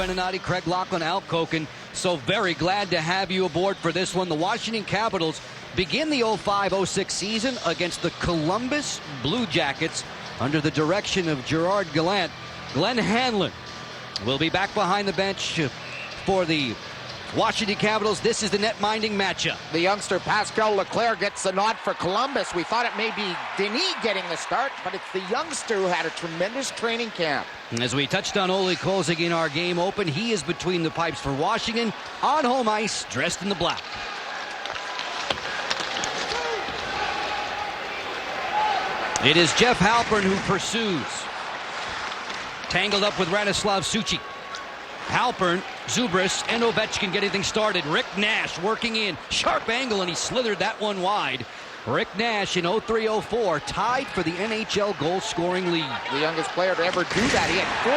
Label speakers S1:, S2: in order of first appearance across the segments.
S1: Beninati, Craig Laughlin, Al Koken. So very glad to have you aboard for this one. The Washington Capitals begin the 05-06 season against the Columbus Blue Jackets under the direction of Gerard Gallant. Glenn Hanlon will be back behind the bench for the Washington Capitals. This is the net-minding matchup.
S2: The youngster Pascal Leclerc gets the nod for Columbus. We thought it may be Denis getting the start, but it's the youngster who had a tremendous training camp.
S1: As we touched on Ole Kolzig in our game open, he is between the pipes for Washington on home ice, dressed in the black. It is Jeff Halpern who pursues. Tangled up with Radoslav Suchy. Halpern, Zubris, and Ovechkin getting things started. Rick Nash working in. Sharp angle, and he slithered that one wide. Rick Nash in 03-04 tied for the NHL goal-scoring lead.
S2: The youngest player to ever do that. He had 41.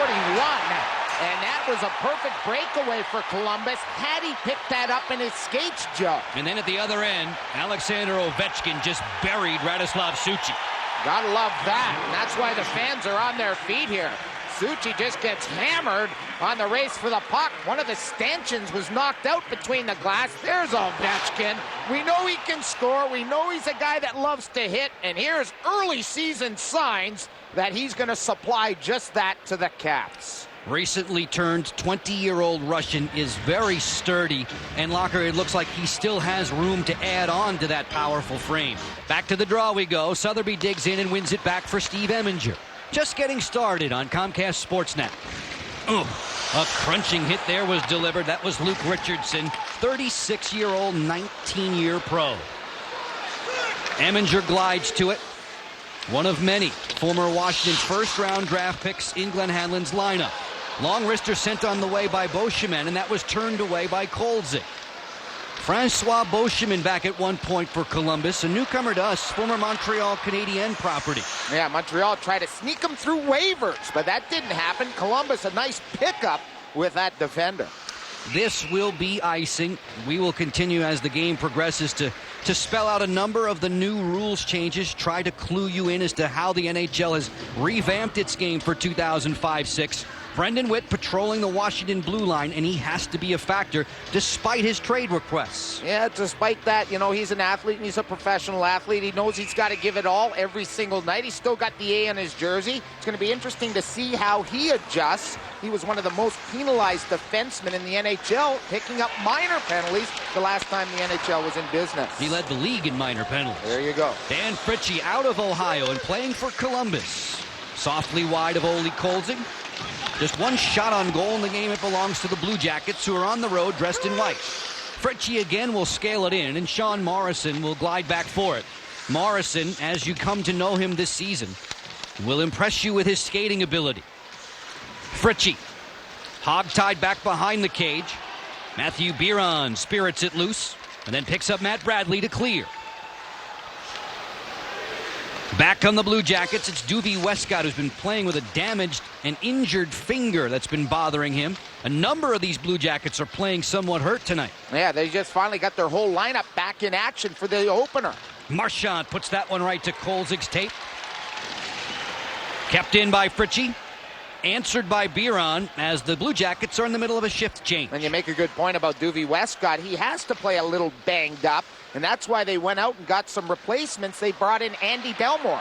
S2: And that was a perfect breakaway for Columbus. Had he picked that up in his skates, Joe.
S1: And then at the other end, Alexander Ovechkin just buried Radoslav Suchy.
S2: Gotta love that. And that's why the fans are on their feet here. Suchy just gets hammered on the race for the puck. One of the stanchions was knocked out between the glass. There's Ovechkin. We know he can score. We know he's a guy that loves to hit. And here's early season signs that he's going to supply just that to the Caps.
S1: Recently turned 20-year-old Russian is very sturdy, and Locker, it looks like he still has room to add on to that powerful frame. Back to the draw we go. Sotheby digs in and wins it back for Steve Eminger. Just getting started on Comcast Sportsnet. A crunching hit there was delivered. That was Luke Richardson, 36-year-old, 19-year pro. Eminger glides to it. One of many former Washington first-round draft picks in Glenn Hanlon's lineup. Long wrister sent on the way by Beauchemin, and that was turned away by Kolzig. Francois Beauchemin back at one point for Columbus, a newcomer to us, former Montreal Canadiens property.
S2: Yeah, Montreal tried to sneak him through waivers, but that didn't happen. Columbus, a nice pickup with that defender.
S1: This will be icing. We will continue as the game progresses to spell out a number of the new rules changes, try to clue you in as to how the NHL has revamped its game for 2005-06. Brendan Witt patrolling the Washington blue line, and he has to be a factor despite his trade requests.
S2: Yeah, despite that, you know, he's an athlete and he's a professional athlete. He knows he's got to give it all every single night. He's still got the A on his jersey. It's going to be interesting to see how he adjusts. He was one of the most penalized defensemen in the NHL, picking up minor penalties the last time the NHL was in business.
S1: He led the league in minor penalties.
S2: There you go.
S1: Dan Fritchie out of Ohio and playing for Columbus. Softly wide of Ole Kolzig. Just one shot on goal in the game. It belongs to the Blue Jackets, who are on the road dressed in white. Fritchie again will scale it in, and Sean Morrison will glide back for it. Morrison, as you come to know him this season, will impress you with his skating ability. Fritchie, hog-tied back behind the cage. Matthew Biron spirits it loose, and then picks up Matt Bradley to clear. Back on the Blue Jackets, it's Duvie Westcott, who's been playing with a damaged and injured finger that's been bothering him. A number of these Blue Jackets are playing somewhat hurt tonight.
S2: Yeah, they just finally got their whole lineup back in action for the opener.
S1: Marchand puts that one right to Kolzig's tape. Kept in by Fritchie. Answered by Biron as the Blue Jackets are in the middle of a shift change.
S2: And you make a good point about Duvie Westcott. He has to play a little banged up, and that's why they went out and got some replacements. They brought in Andy Delmore.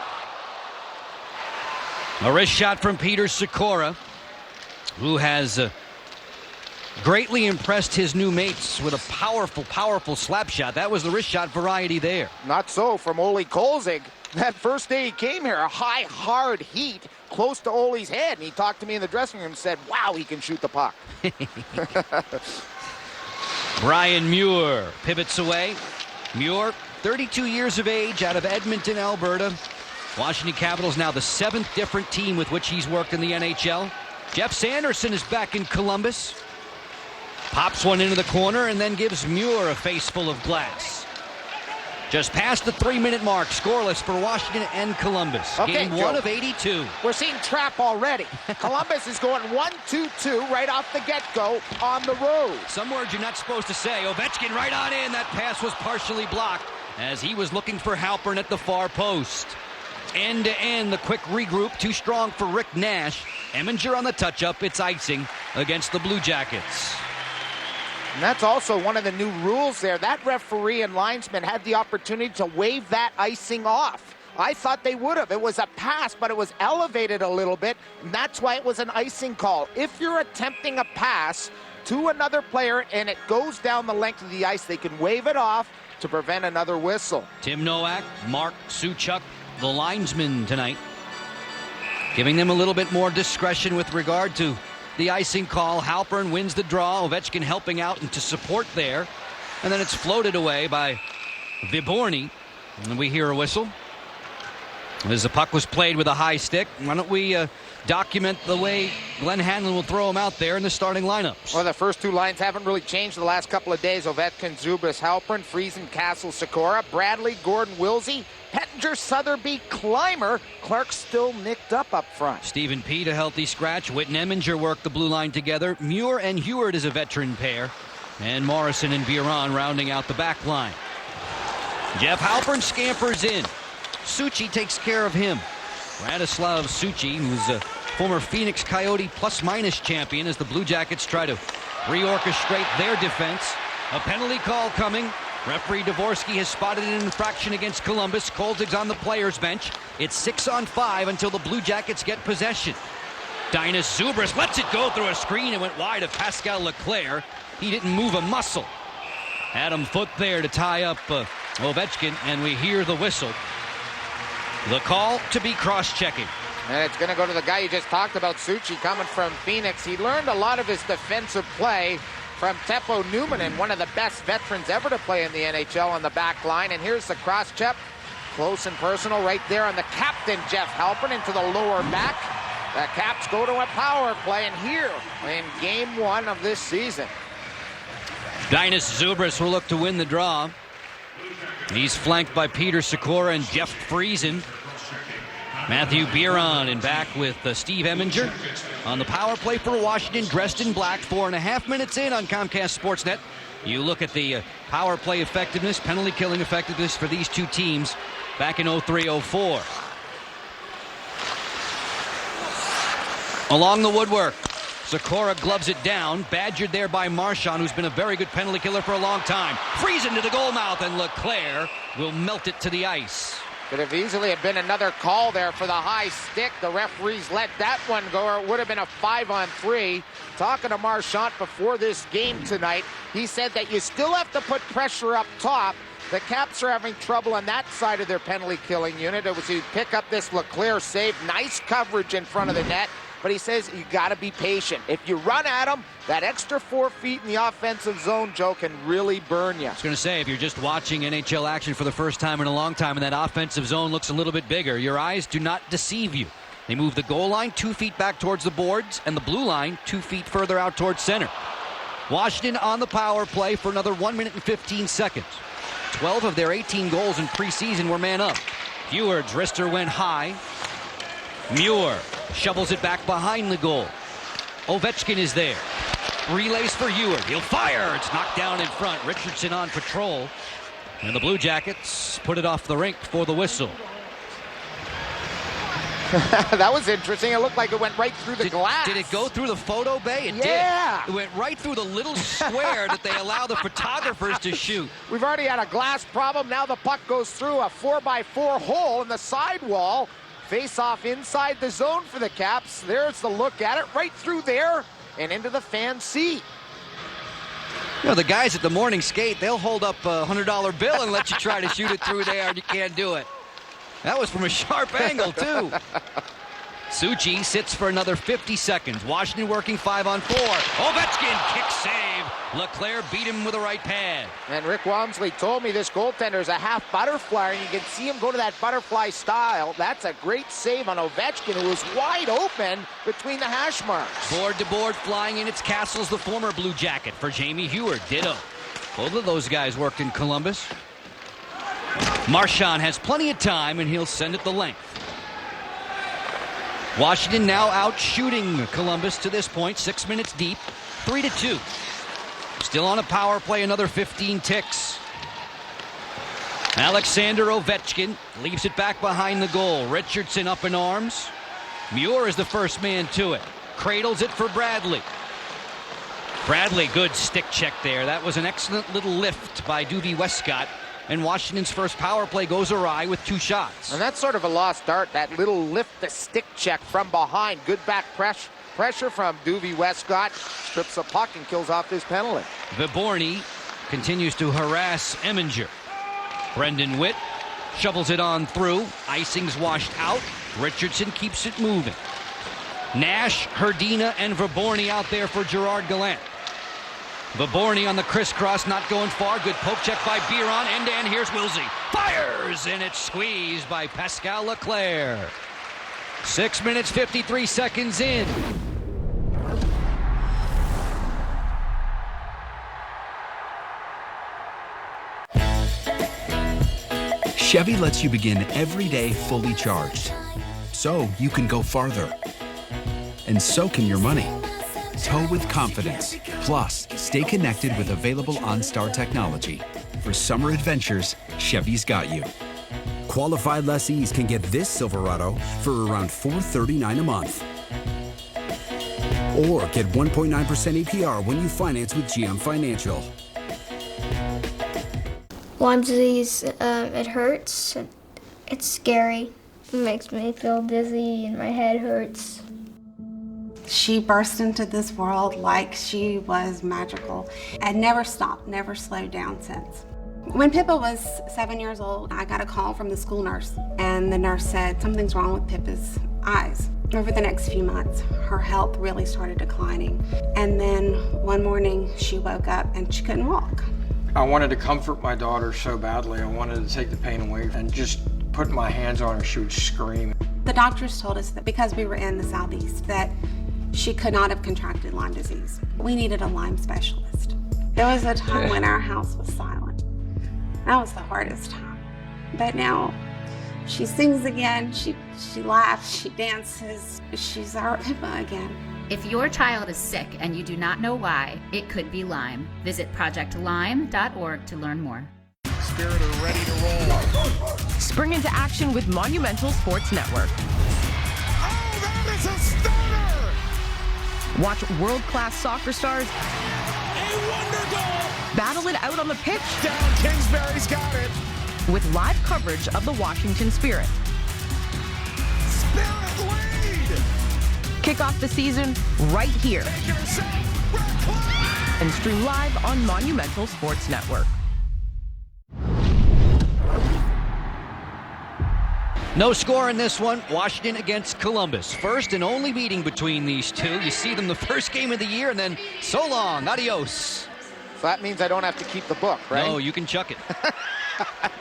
S1: A wrist shot from Peter Sikora, who has greatly impressed his new mates with a powerful, powerful slap shot. That was the wrist shot variety there.
S2: Not so from Ole Kolzig. That first day he came here, a high, hard heat close to Ole's head. And he talked to me in the dressing room and said, wow, he can shoot the puck.
S1: Brian Muir pivots away. Muir, 32 years of age, out of Edmonton, Alberta. Washington Capitals now the 7th different team with which he's worked in the NHL. Jeff Sanderson is back in Columbus. Pops one into the corner and then gives Muir a face full of glass. Just past the 3-minute mark, scoreless for Washington and Columbus.
S2: Okay,
S1: Game 1
S2: Joe,
S1: of 82.
S2: We're seeing trap already. Columbus is going 1-2-2 right off the get-go on the road.
S1: Some words you're not supposed to say. Ovechkin right on in. That pass was partially blocked as he was looking for Halpern at the far post. End to end, the quick regroup, too strong for Rick Nash. Eminger on the touch-up, it's icing against the Blue Jackets.
S2: And that's also one of the new rules there. That referee and linesman had the opportunity to wave that icing off. I thought they would have. It was a pass, but it was elevated a little bit, and that's why it was an icing call. If you're attempting a pass to another player and it goes down the length of the ice, they can wave it off to prevent another whistle.
S1: Tim Nowak, Mark Suchuk, the linesmen tonight, giving them a little bit more discretion with regard to the icing call. Halpern wins the draw. Ovechkin helping out and to support there. And then it's floated away by Viborny. And we hear a whistle. As the puck was played with a high stick, why don't we document the way Glenn Hanlon will throw him out there in the starting lineups?
S2: Well, the first two lines haven't really changed the last couple of days. Ovechkin, Zubas, Halpern, Friesen, Castle, Sikora, Bradley, Gordon, Wilsey, Pettinger, Sotheby, Clymer. Clark still nicked up front.
S1: Stephen Peet, a healthy scratch. Whit and Eminger work the blue line together. Muir and Heward is a veteran pair. And Morrison and Biron rounding out the back line. Jeff Halpern scampers in. Suchi takes care of him. Radoslav Suchi, who's a former Phoenix Coyote plus-minus champion, as the Blue Jackets try to reorchestrate their defense. A penalty call coming. Referee Dvorsky has spotted an infraction against Columbus. Kolzig's on the players' bench. It's 6-on-5 until the Blue Jackets get possession. Dinas Zubras lets it go through a screen and went wide of Pascal Leclerc. He didn't move a muscle. Adam Foote there to tie up Ovechkin, and we hear the whistle. The call to be cross-checking.
S2: And it's going to go to the guy you just talked about, Suchi, coming from Phoenix. He learned a lot of his defensive play from Teppo Numminen, one of the best veterans ever to play in the NHL on the back line. And here's the cross-check. Close and personal right there on the captain, Jeff Halpern, into the lower back. The Caps go to a power play, and here in game one of this season.
S1: Dinas Zubras will look to win the draw. He's flanked by Peter Sikora and Jeff Friesen. Matthew Biron in back with Steve Eminger. On the power play for Washington, dressed in black. 4.5 minutes in on Comcast Sportsnet. You look at the power play effectiveness, penalty killing effectiveness for these two teams back in 03-04. Along the woodwork, Sikora gloves it down, badgered there by Marchand, who's been a very good penalty killer for a long time. Friesen to the goal mouth, and Leclerc will melt it to the ice.
S2: Could have easily have been another call there for the high stick. The referees let that one go, or it would have been a 5-on-3. Talking to Marchand before this game tonight, he said that you still have to put pressure up top. The Caps are having trouble on that side of their penalty killing unit. It was to pick up this Leclerc save. Nice coverage in front of the net. But he says you got to be patient. If you run at him, that extra 4 feet in the offensive zone, Joe, can really burn you.
S1: I was going to say, if you're just watching NHL action for the first time in a long time and that offensive zone looks a little bit bigger, your eyes do not deceive you. They move the goal line 2 feet back towards the boards and the blue line 2 feet further out towards center. Washington on the power play for another 1 minute and 15 seconds. 12 of their 18 goals in preseason were man up. Heward's wrister went high. Muir shovels it back behind the goal. Ovechkin is there. Relays for Heward. He'll fire. It's knocked down in front. Richardson on patrol. And the Blue Jackets put it off the rink for the whistle.
S2: That was interesting. It looked like it went right through the glass.
S1: Did it go through the photo bay? It did. It went right through the little square that they allow the photographers to shoot.
S2: We've already had a glass problem. Now the puck goes through a 4x4 hole in the sidewall. Face off inside the zone for the Caps. There's the look at it, right through there and into the fan seat.
S1: You know, the guys at the morning skate, they'll hold up a $100 bill and let you try to shoot it through there, and you can't do it. That was from a sharp angle, too. Suchi sits for another 50 seconds. Washington working 5-on-4. Ovechkin, kick save. Leclerc beat him with a right pad.
S2: And Rick Walmsley told me this goaltender is a half butterfly, and you can see him go to that butterfly style. That's a great save on Ovechkin, who was wide open between the hash marks.
S1: Board to board flying in. It's Castles, the former Blue Jacket, for Jamie Heward. Ditto. Both of those guys worked in Columbus. Marchand has plenty of time, and he'll send it the length. Washington now out shooting Columbus to this point, 6 minutes deep, 3-2. Still on a power play, another 15 ticks. Alexander Ovechkin leaves it back behind the goal. Richardson up in arms. Muir is the first man to it. Cradles it for Bradley. Bradley, good stick check there. That was an excellent little lift by Duvie Westcott. And Washington's first power play goes awry with 2 shots.
S2: And that's sort of a lost art, that little lift the stick check from behind. Good back pressure from Duvie Westcott. Strips the puck and kills off this penalty.
S1: Viborny continues to harass Eminger. Brendan Witt shovels it on through. Icing's washed out. Richardson keeps it moving. Nash, Herdina, and Viborny out there for Gerard Gallant. Viborny on the crisscross, not going far. Good poke check by Biron. End-to-end, here's Wilsey. Fires, and it's squeezed by Pascal Leclerc. 6 minutes, 53 seconds in.
S3: Chevy lets you begin every day fully charged, so you can go farther. And so can your money. Tow with confidence. Plus, stay connected with available OnStar technology. For summer adventures, Chevy's got you.
S4: Qualified lessees can get this Silverado for around $439 a month. Or get 1.9% APR when you finance with GM Financial.
S5: Lyme disease, it hurts. It's scary. It makes me feel dizzy and my head hurts.
S6: She burst into this world like she was magical and never stopped, never slowed down since. When Pippa was 7 years old, I got a call from the school nurse, and the nurse said something's wrong with Pippa's eyes. Over the next few months, her health really started declining. And then one morning, she woke up and she couldn't walk.
S7: I wanted to comfort my daughter so badly. I wanted to take the pain away, and just putting my hands on her, she would scream.
S6: The doctors told us that because we were in the Southeast, that she could not have contracted Lyme disease. We needed a Lyme specialist. There was a time when our house was silent. That was the hardest time. But now she sings again, she laughs, she dances. She's our Pippa again.
S8: If your child is sick and you do not know why, it could be Lyme. Visit ProjectLyme.org to learn more.
S9: Spirit are ready to roll. Spring into action with Monumental Sports Network.
S10: Oh, that is a stunner!
S9: Watch world-class soccer stars
S10: A wonder goal!
S9: battle it out on the pitch.
S10: Down, Kingsbury's got it.
S9: With live coverage of the Washington Spirit.
S10: Spirit lead!
S9: Kick off the season right here. And stream live on Monumental Sports Network.
S1: No score in this one. Washington against Columbus. First and only meeting between these two. You see them the first game of the year, and then so long, adios.
S2: So that means I don't have to keep the book, right?
S1: No, you can chuck it.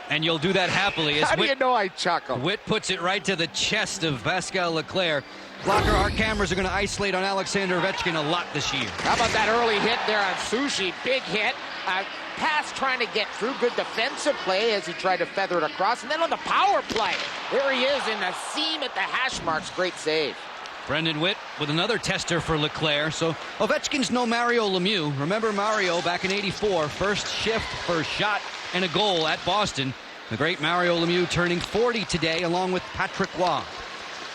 S1: And you'll do that happily. As
S2: How do you know I chuckle?
S1: Witt puts it right to the chest of Pascal Leclerc. Blocker, our cameras are going to isolate on Alexander Ovechkin a lot this year.
S2: How about that early hit there on Sushi? Big hit. Pass trying to get through. Good defensive play as he tried to feather it across. And then on the power play, there he is in the seam at the hash marks. Great save.
S1: Brendan Witt with another tester for Leclerc. So Ovechkin's no Mario Lemieux. Remember Mario back in '84, first shift, first shot, and a goal at Boston. The great Mario Lemieux turning 40 today, along with Patrick Roy.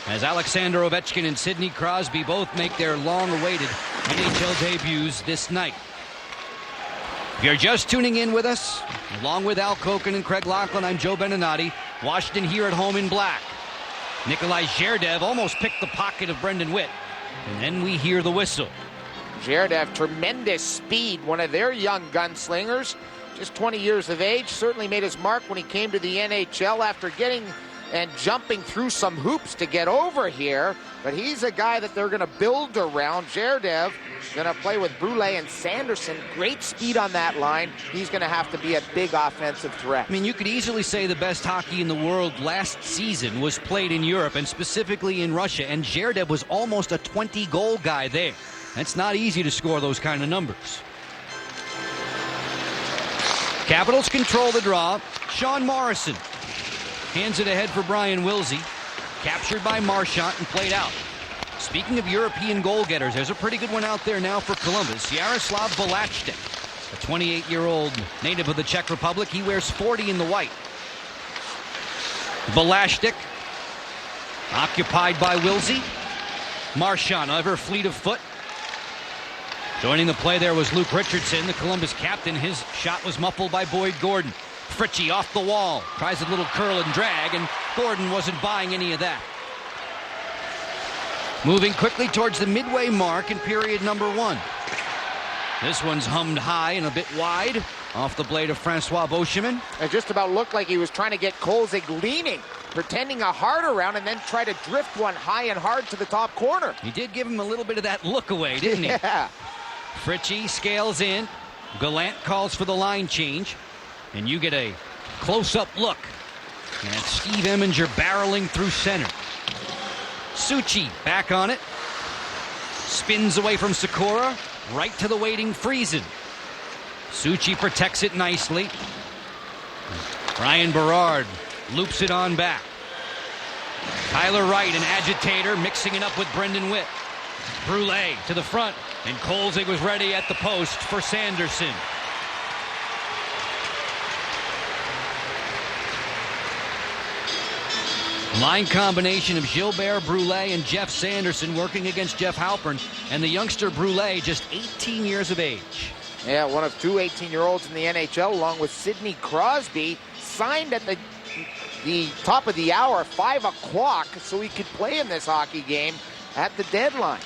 S1: As Alexander Ovechkin and Sidney Crosby both make their long-awaited NHL debuts this night. If you're just tuning in with us, along with Al Koken and Craig Laughlin, I'm Joe Beninati. Washington here at home in black. Nikolai Zherdev almost picked the pocket of Brendan Witt, and then we hear the whistle.
S2: Zherdev, tremendous speed, one of their young gunslingers, just 20 years of age, certainly made his mark when he came to the NHL after getting and jumping through some hoops to get over here, but he's a guy that they're going to build around. Zherdev going to play with Brule and Sanderson. Great speed on that line. He's going to have to be a big offensive threat.
S1: I mean, you could easily say the best hockey in the world last season was played in Europe, and specifically in Russia, and Zherdev was almost a 20-goal guy there. That's not easy to score those kind of numbers. Capitals control the draw. Sean Morrison hands it ahead for Brian Wilsey. Captured by Marchant and played out. Speaking of European goal-getters, there's a pretty good one out there now for Columbus. Yaroslav Velachnik, a 28-year-old native of the Czech Republic. He wears 40 in the white. Velashtik, occupied by Wilsey. Marchand, ever fleet of foot. Joining the play there was Luke Richardson, the Columbus captain. His shot was muffled by Boyd Gordon. Fritchie off the wall, tries a little curl and drag, and Gordon wasn't buying any of that. Moving quickly towards the midway mark in period number 1. This one's hummed high and a bit wide off the blade of Francois Beauchemin.
S2: It just about looked like he was trying to get Kolzig leaning, pretending a hard around, and then try to drift one high and hard to the top corner.
S1: He did give him a little bit of that look away, didn't he?
S2: Yeah.
S1: Fritchie scales in. Gallant calls for the line change. And you get a close-up look at Steve Eminger barreling through center. Suchi back on it. Spins away from Sikora. Right to the waiting Friesen. Suchi protects it nicely. Ryan Berard loops it on back. Tyler Wright, an agitator, mixing it up with Brendan Witt. Brule to the front, and Kolzig was ready at the post for Sanderson. Line combination of Gilbert Brule and Jeff Sanderson working against Jeff Halpern, and the youngster Brule, just 18 years of age.
S2: Yeah, one of 2 18-year-olds in the NHL, along with Sidney Crosby, signed at the top of the hour, 5 o'clock, so he could play in this hockey game at the deadline.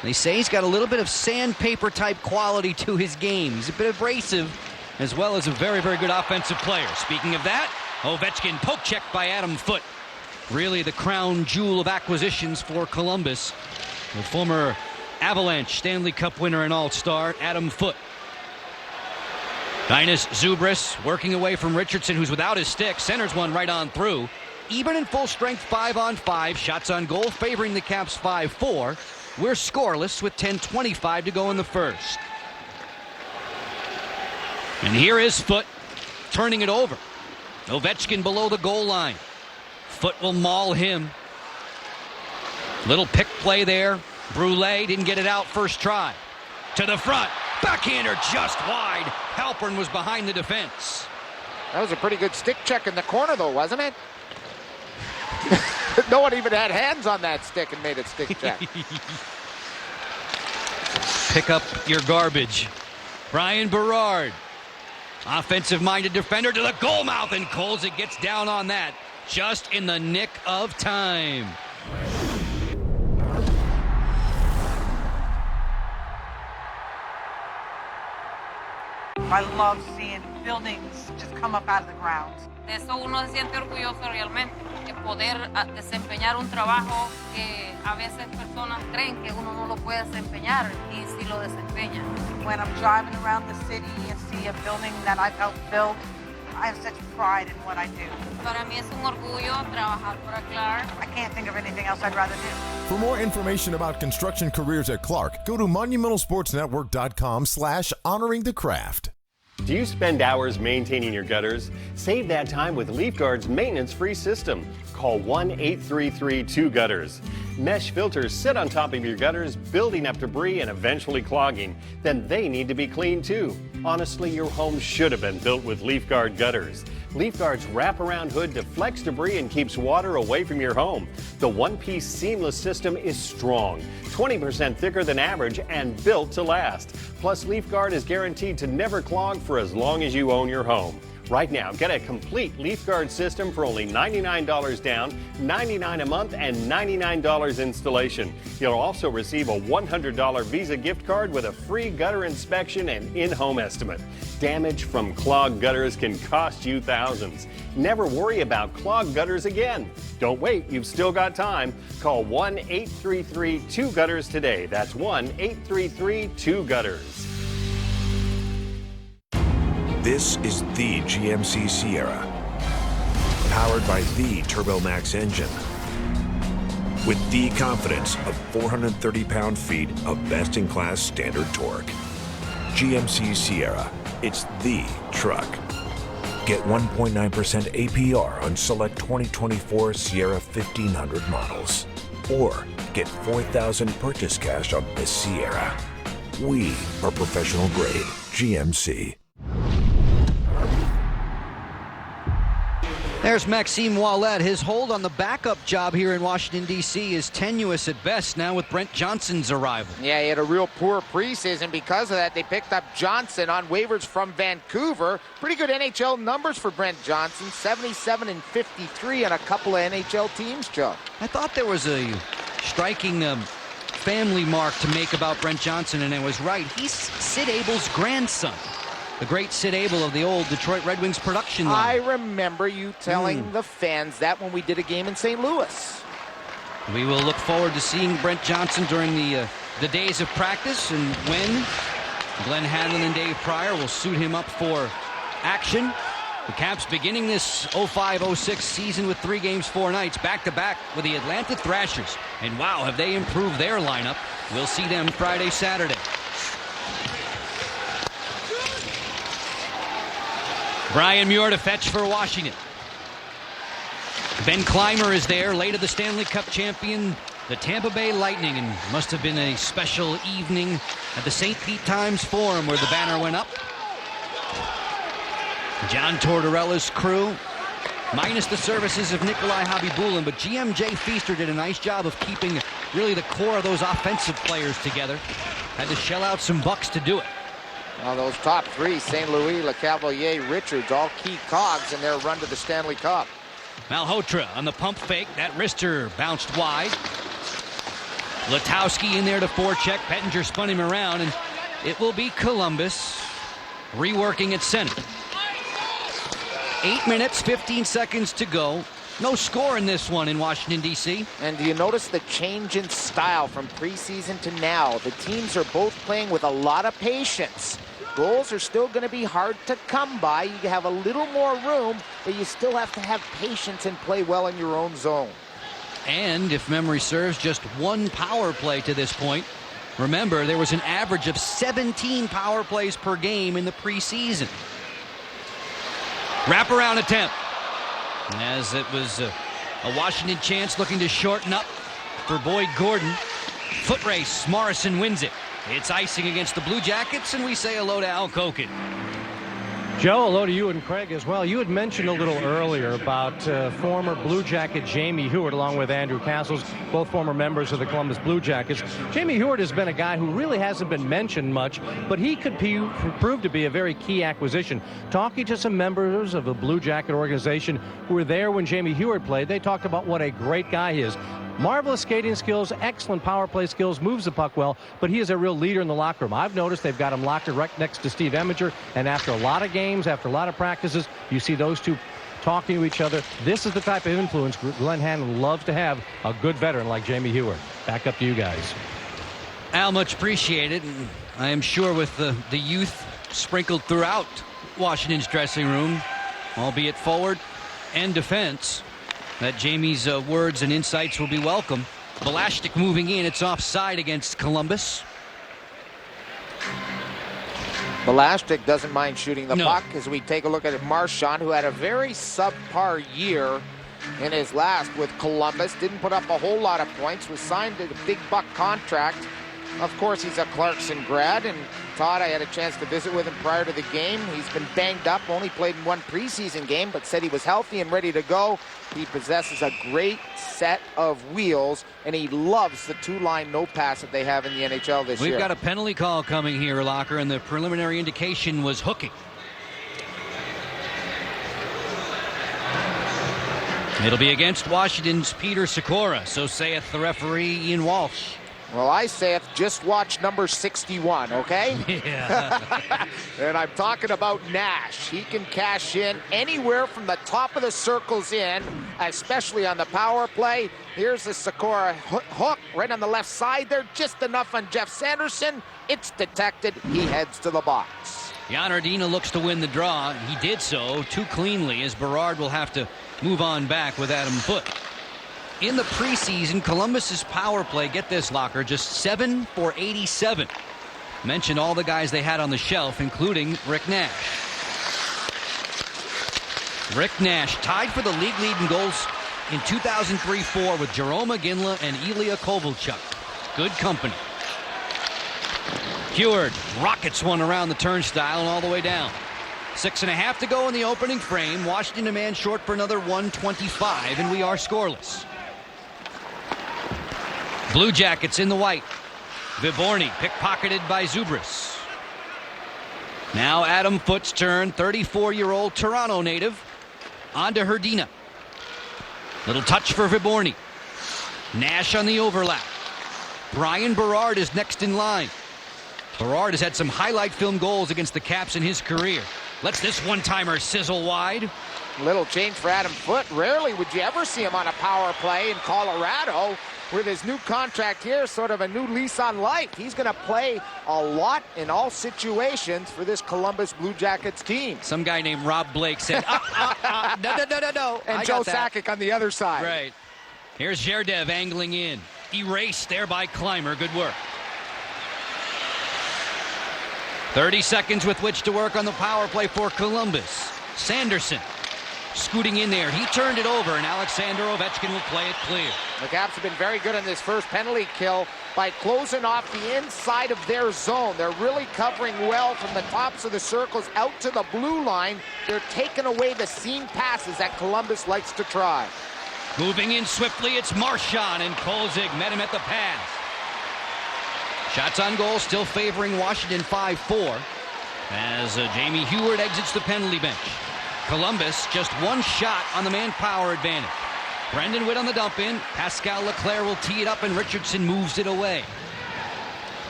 S1: They say he's got a little bit of sandpaper-type quality to his game. He's a bit abrasive, as well as a very, very good offensive player. Speaking of that, Ovechkin poke check by Adam Foote. Really the crown jewel of acquisitions for Columbus. The former Avalanche Stanley Cup winner and All-Star, Adam Foote. Dinas Zubris working away from Richardson, who's without his stick. Centers one right on through. Even in full strength 5-on-5. Shots on goal favoring the Caps 5-4. We're scoreless with 10:25 to go in the first. And here is Foote turning it over. Ovechkin below the goal line. Foote will maul him. Little pick play there. Brule didn't get it out first try. To the front. Backhander just wide. Halpern was behind the defense.
S2: That was a pretty good stick check in the corner, though, wasn't it? No one even had hands on that stick and made it stick check.
S1: Pick up your garbage. Brian Berard. Offensive-minded defender to the goal mouth, and Kolzig gets down on that just in the nick of time.
S11: I love seeing buildings just come up out of the ground.
S12: De eso uno se siente orgulloso realmente, de poder desempeñar un trabajo que a veces personas creen que uno no lo puede desempeñar y sí lo desempeña.
S11: When I'm driving around the city and see a building that I've helped build, I have such pride in what I do.
S12: Para mí es un orgullo trabajar para Clark.
S11: I can't think of anything else I'd rather do.
S10: For more information about construction careers at Clark, go to monumentalsportsnetwork.com/honoringthecraft.
S13: Do you spend hours maintaining your gutters? Save that time with LeafGuard's maintenance-free system. Call 1-833-2-GUTTERS. Mesh filters sit on top of your gutters, building up debris and eventually clogging. Then they need to be cleaned too. Honestly, your home should have been built with LeafGuard gutters. LeafGuard's wraparound hood deflects debris and keeps water away from your home. The one-piece seamless system is strong, 20% thicker than average, and built to last. Plus, LeafGuard is guaranteed to never clog for as long as you own your home. Right now, get a complete LeafGuard system for only $99 down, $99 a month, and $99 installation. You'll also receive a $100 Visa gift card with a free gutter inspection and in-home estimate. Damage from clogged gutters can cost you thousands. Never worry about clogged gutters again. Don't wait, you've still got time. Call 1-833-2-GUTTERS today. That's 1-833-2-GUTTERS.
S14: This is the GMC Sierra, powered by the TurboMax engine, with the confidence of 430 pound-feet of best-in-class standard torque. GMC Sierra, it's the truck. Get 1.9% APR on select 2024 Sierra 1500 models, or get $4,000 purchase cash on this Sierra. We are professional grade GMC.
S1: There's Maxime Ouellet. His hold on the backup job here in Washington, D.C. is tenuous at best now with Brent Johnson's arrival.
S2: Yeah, he had a real poor preseason. Because of that, they picked up Johnson on waivers from Vancouver. Pretty good NHL numbers for Brent Johnson. 77 and 53 on a couple of NHL teams, Joe.
S1: I thought there was a striking family mark to make about Brent Johnson, and I was right. He's Sid Abel's grandson. The great Sid Abel of the old Detroit Red Wings production line.
S2: I remember you telling the fans that when we did a game in St. Louis.
S1: We will look forward to seeing Brent Johnson during the days of practice, and when Glenn Hanlon and Dave Pryor will suit him up for action. The Caps beginning this 05-06 season with 3 games, 4 nights, back-to-back with the Atlanta Thrashers. And wow, have they improved their lineup. We'll see them Friday, Saturday. Brian Muir to fetch for Washington. Ben Clymer is there, late of the Stanley Cup champion, the Tampa Bay Lightning, and must have been a special evening at the St. Pete Times Forum where the banner went up. John Tortorella's crew, minus the services of Nikolai Habibulin, but GM Jay Feaster did a nice job of keeping really the core of those offensive players together. Had to shell out some bucks to do it.
S2: Well, those top 3, St. Louis, LeCavalier, Richards, all key cogs in their run to the Stanley Cup.
S1: Malhotra on the pump fake. That wrister bounced wide. Letowski in there to forecheck. Pettinger spun him around, and it will be Columbus reworking at center. 8 minutes, 15 seconds to go. No score in this one in Washington, D.C.
S2: And do you notice the change in style from preseason to now? The teams are both playing with a lot of patience. Goals are still going to be hard to come by. You have a little more room, but you still have to have patience and play well in your own zone.
S1: And if memory serves, just 1 power play to this point. Remember, there was an average of 17 power plays per game in the preseason. Wraparound attempt. As it was a Washington chance looking to shorten up for Boyd Gordon. Foot race, Morrison wins it. It's icing against the Blue Jackets, and we say hello to Al Koken.
S15: Joe, hello to you and Craig as well. You had mentioned a little earlier about former Blue Jacket Jamie Heward along with Andrew Castles, both former members of the Columbus Blue Jackets. Jamie Heward has been a guy who really hasn't been mentioned much, but he could prove to be a very key acquisition. Talking to some members of the Blue Jacket organization who were there when Jamie Heward played, they talked about what a great guy he is. Marvelous skating skills, excellent power play skills, moves the puck well, but he is a real leader in the locker room. I've noticed they've got him locked right next to Steve Eminger, and after a lot of games, after a lot of practices, you see those two talking to each other. This is the type of influence Glenn Hanlon loves to have, a good veteran like Jamie Heward. Back up to you guys.
S1: Al, much appreciated, and I am sure with the youth sprinkled throughout Washington's dressing room, albeit forward and defense, that Jamie's words and insights will be welcome. Velashtik moving in. It's offside against Columbus.
S2: Velashtik doesn't mind shooting the puck as we take a look at Marchand, who had a very subpar year in his last with Columbus. Didn't put up a whole lot of points. Was signed to a big buck contract. Of course, he's a Clarkson grad, and Todd, I had a chance to visit with him prior to the game. He's been banged up, only played in 1 preseason game, but said he was healthy and ready to go. He possesses a great set of wheels, and he loves the 2-line no pass that they have in the NHL this year.
S1: We've got a penalty call coming here, Locker, and the preliminary indication was hooking. It'll be against Washington's Peter Sikora, so saith the referee Ian Walsh.
S2: Well, I say just watch number 61, okay?
S1: Yeah.
S2: And I'm talking about Nash. He can cash in anywhere from the top of the circles in, especially on the power play. Here's the Sikora hook right on the left side there. Just enough on Jeff Sanderson. It's detected. He heads to the box.
S1: Jan Ardina looks to win the draw. He did so too cleanly, as Berard will have to move on back with Adam Foote. In the preseason, Columbus's power play, get this, Locker, just 7 for 87. Mentioned all the guys they had on the shelf, including Rick Nash. Rick Nash tied for the league lead in goals in 2003-04 with Jarome Iginla and Ilya Kovalchuk. Good company. Heward rockets one around the turnstile and all the way down. 6.5 to go in the opening frame. Washington a man short for another 125, and we are scoreless. Blue Jackets in the white. Viborny pickpocketed by Zubris. Now Adam Foote's turn, 34-year-old Toronto native. On to Hrdina. Little touch for Viborny. Nash on the overlap. Brian Berard is next in line. Berard has had some highlight film goals against the Caps in his career. Lets this one-timer sizzle wide.
S2: Little change for Adam Foote. Rarely would you ever see him on a power play in Colorado. With his new contract here, sort of a new lease on life. He's going to play a lot in all situations for this Columbus Blue Jackets team.
S1: Some guy named Rob Blake said, no.
S2: And Joe Sakic on the other side.
S1: Right. Here's Zherdev angling in. Erased there by Clymer. Good work. 30 seconds with which to work on the power play for Columbus. Sanderson scooting in there. He turned it over, and Alexander Ovechkin will play it clear.
S2: The Caps have been very good in this first penalty kill by closing off the inside of their zone. They're really covering well from the tops of the circles out to the blue line. They're taking away the seam passes that Columbus likes to try.
S1: Moving in swiftly, it's Marchand, and Kolzig met him at the pass. Shots on goal still favoring Washington 5-4 as Jamie Heward exits the penalty bench. Columbus just one shot on the manpower advantage. Brendan Witt on the dump in. Pascal Leclerc will tee it up, and Richardson moves it away.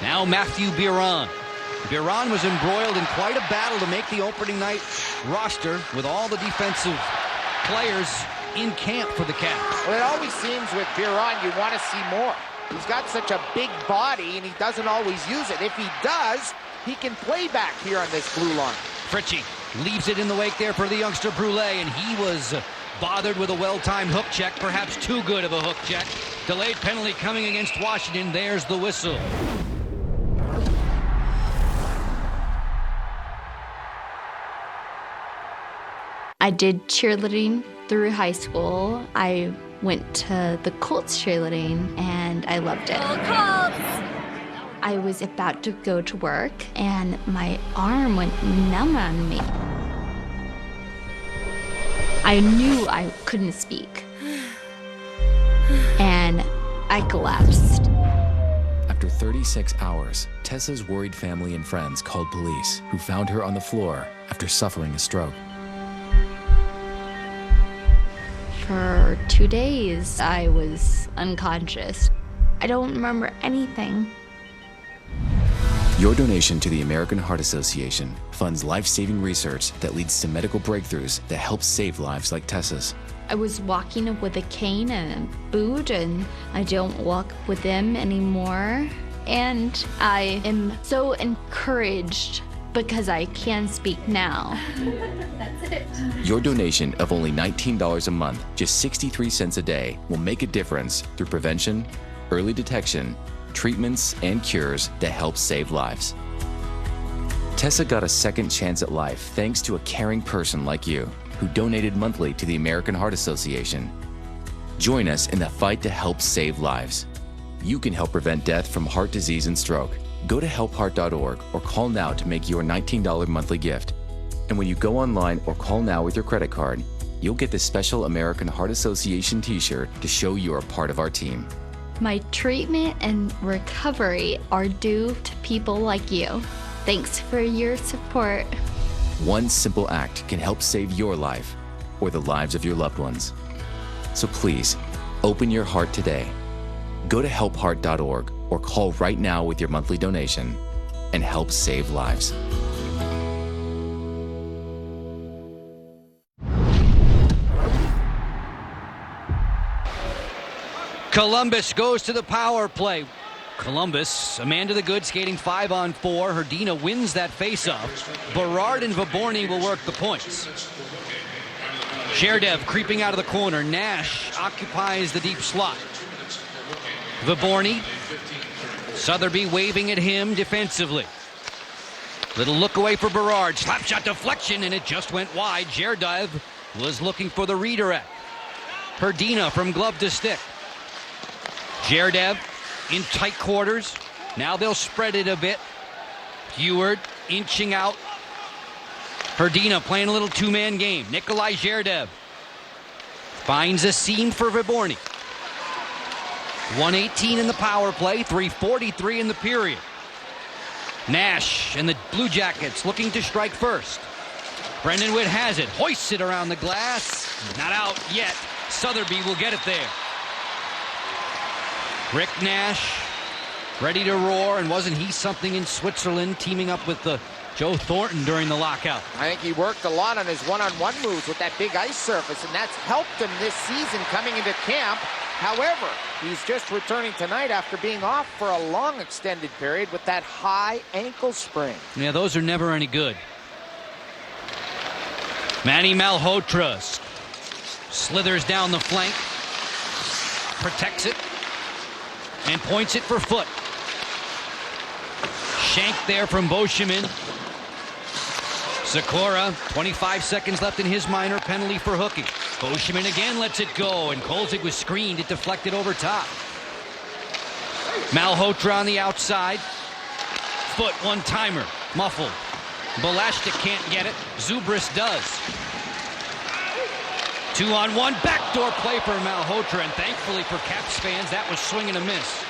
S1: Now Matthew Biron. Biron was embroiled in quite a battle to make the opening night roster with all the defensive players in camp for the Caps.
S2: Well, it always seems with Biron you want to see more. He's got such a big body, and he doesn't always use it. If he does, he can play back here on this blue line.
S1: Fritchie leaves it in the wake there for the youngster Brule, and he was bothered with a well-timed hook check, perhaps too good of a hook check. Delayed penalty coming against Washington. There's the whistle.
S16: I did cheerleading through high school. I went to the Colts cheerleading, and I loved it. Colts! I was about to go to work, and my arm went numb on me. I knew I couldn't speak, and I collapsed.
S17: After 36 hours, Tessa's worried family and friends called police, who found her on the floor after suffering a stroke.
S16: For 2 days, I was unconscious. I don't remember anything.
S17: Your donation to the American Heart Association funds life-saving research that leads to medical breakthroughs that help save lives like Tessa's.
S16: I was walking with a cane and a boot, and I don't walk with them anymore. And I am so encouraged because I can speak now.
S17: That's it. Your donation of only $19 a month, just 63 cents a day, will make a difference through prevention, early detection, treatments, and cures that help save lives. Tessa got a second chance at life thanks to a caring person like you who donated monthly to the American Heart Association. Join us in the fight to help save lives. You can help prevent death from heart disease and stroke. Go to helpheart.org or call now to make your $19 monthly gift. And when you go online or call now with your credit card, you'll get this special American Heart Association t-shirt to show you're a part of our team.
S16: My treatment and recovery are due to people like you. Thanks for your support.
S17: One simple act can help save your life or the lives of your loved ones. So please, open your heart today. Go to helpheart.org or call right now with your monthly donation and help save lives.
S1: Columbus goes to the power play. Columbus, Amanda the Good skating 5-on-4. Hrdina wins that faceoff. Berard and Viborny will work the points. Zherdev creeping out of the corner. Nash occupies the deep slot. Viborny. Sotheby waving at him defensively. Little look away for Berard. Slap shot deflection, and it just went wide. Zherdev was looking for the redirect. Hrdina from glove to stick. Zherdev in tight quarters. Now they'll spread it a bit. Heward inching out. Hrdina playing a little two-man game. Nikolai Zherdev finds a seam for Vyborny. 1:18 in the power play, 3:43 in the period. Nash and the Blue Jackets looking to strike first. Brendan Witt has it, hoists it around the glass. Not out yet. Sotheby will get it there. Rick Nash ready to roar, and wasn't he something in Switzerland, teaming up with Joe Thornton during the lockout?
S2: I think he worked a lot on his one-on-one moves with that big ice surface, and that's helped him this season coming into camp. However, he's just returning tonight after being off for a long extended period with that high ankle sprain.
S1: Yeah, those are never any good. Manny Malhotra slithers down the flank, protects it, and points it for Foot. Shank there from Beauchemin. Sikora, 25 seconds left in his minor, penalty for hooking. Beauchemin again lets it go, and Kolzig was screened. It deflected over top. Malhotra on the outside. Foot one-timer, muffled. Bolashchik can't get it. Zubris does. 2-on-1, backdoor play for Malhotra, and thankfully for Caps fans, that was swing and a miss.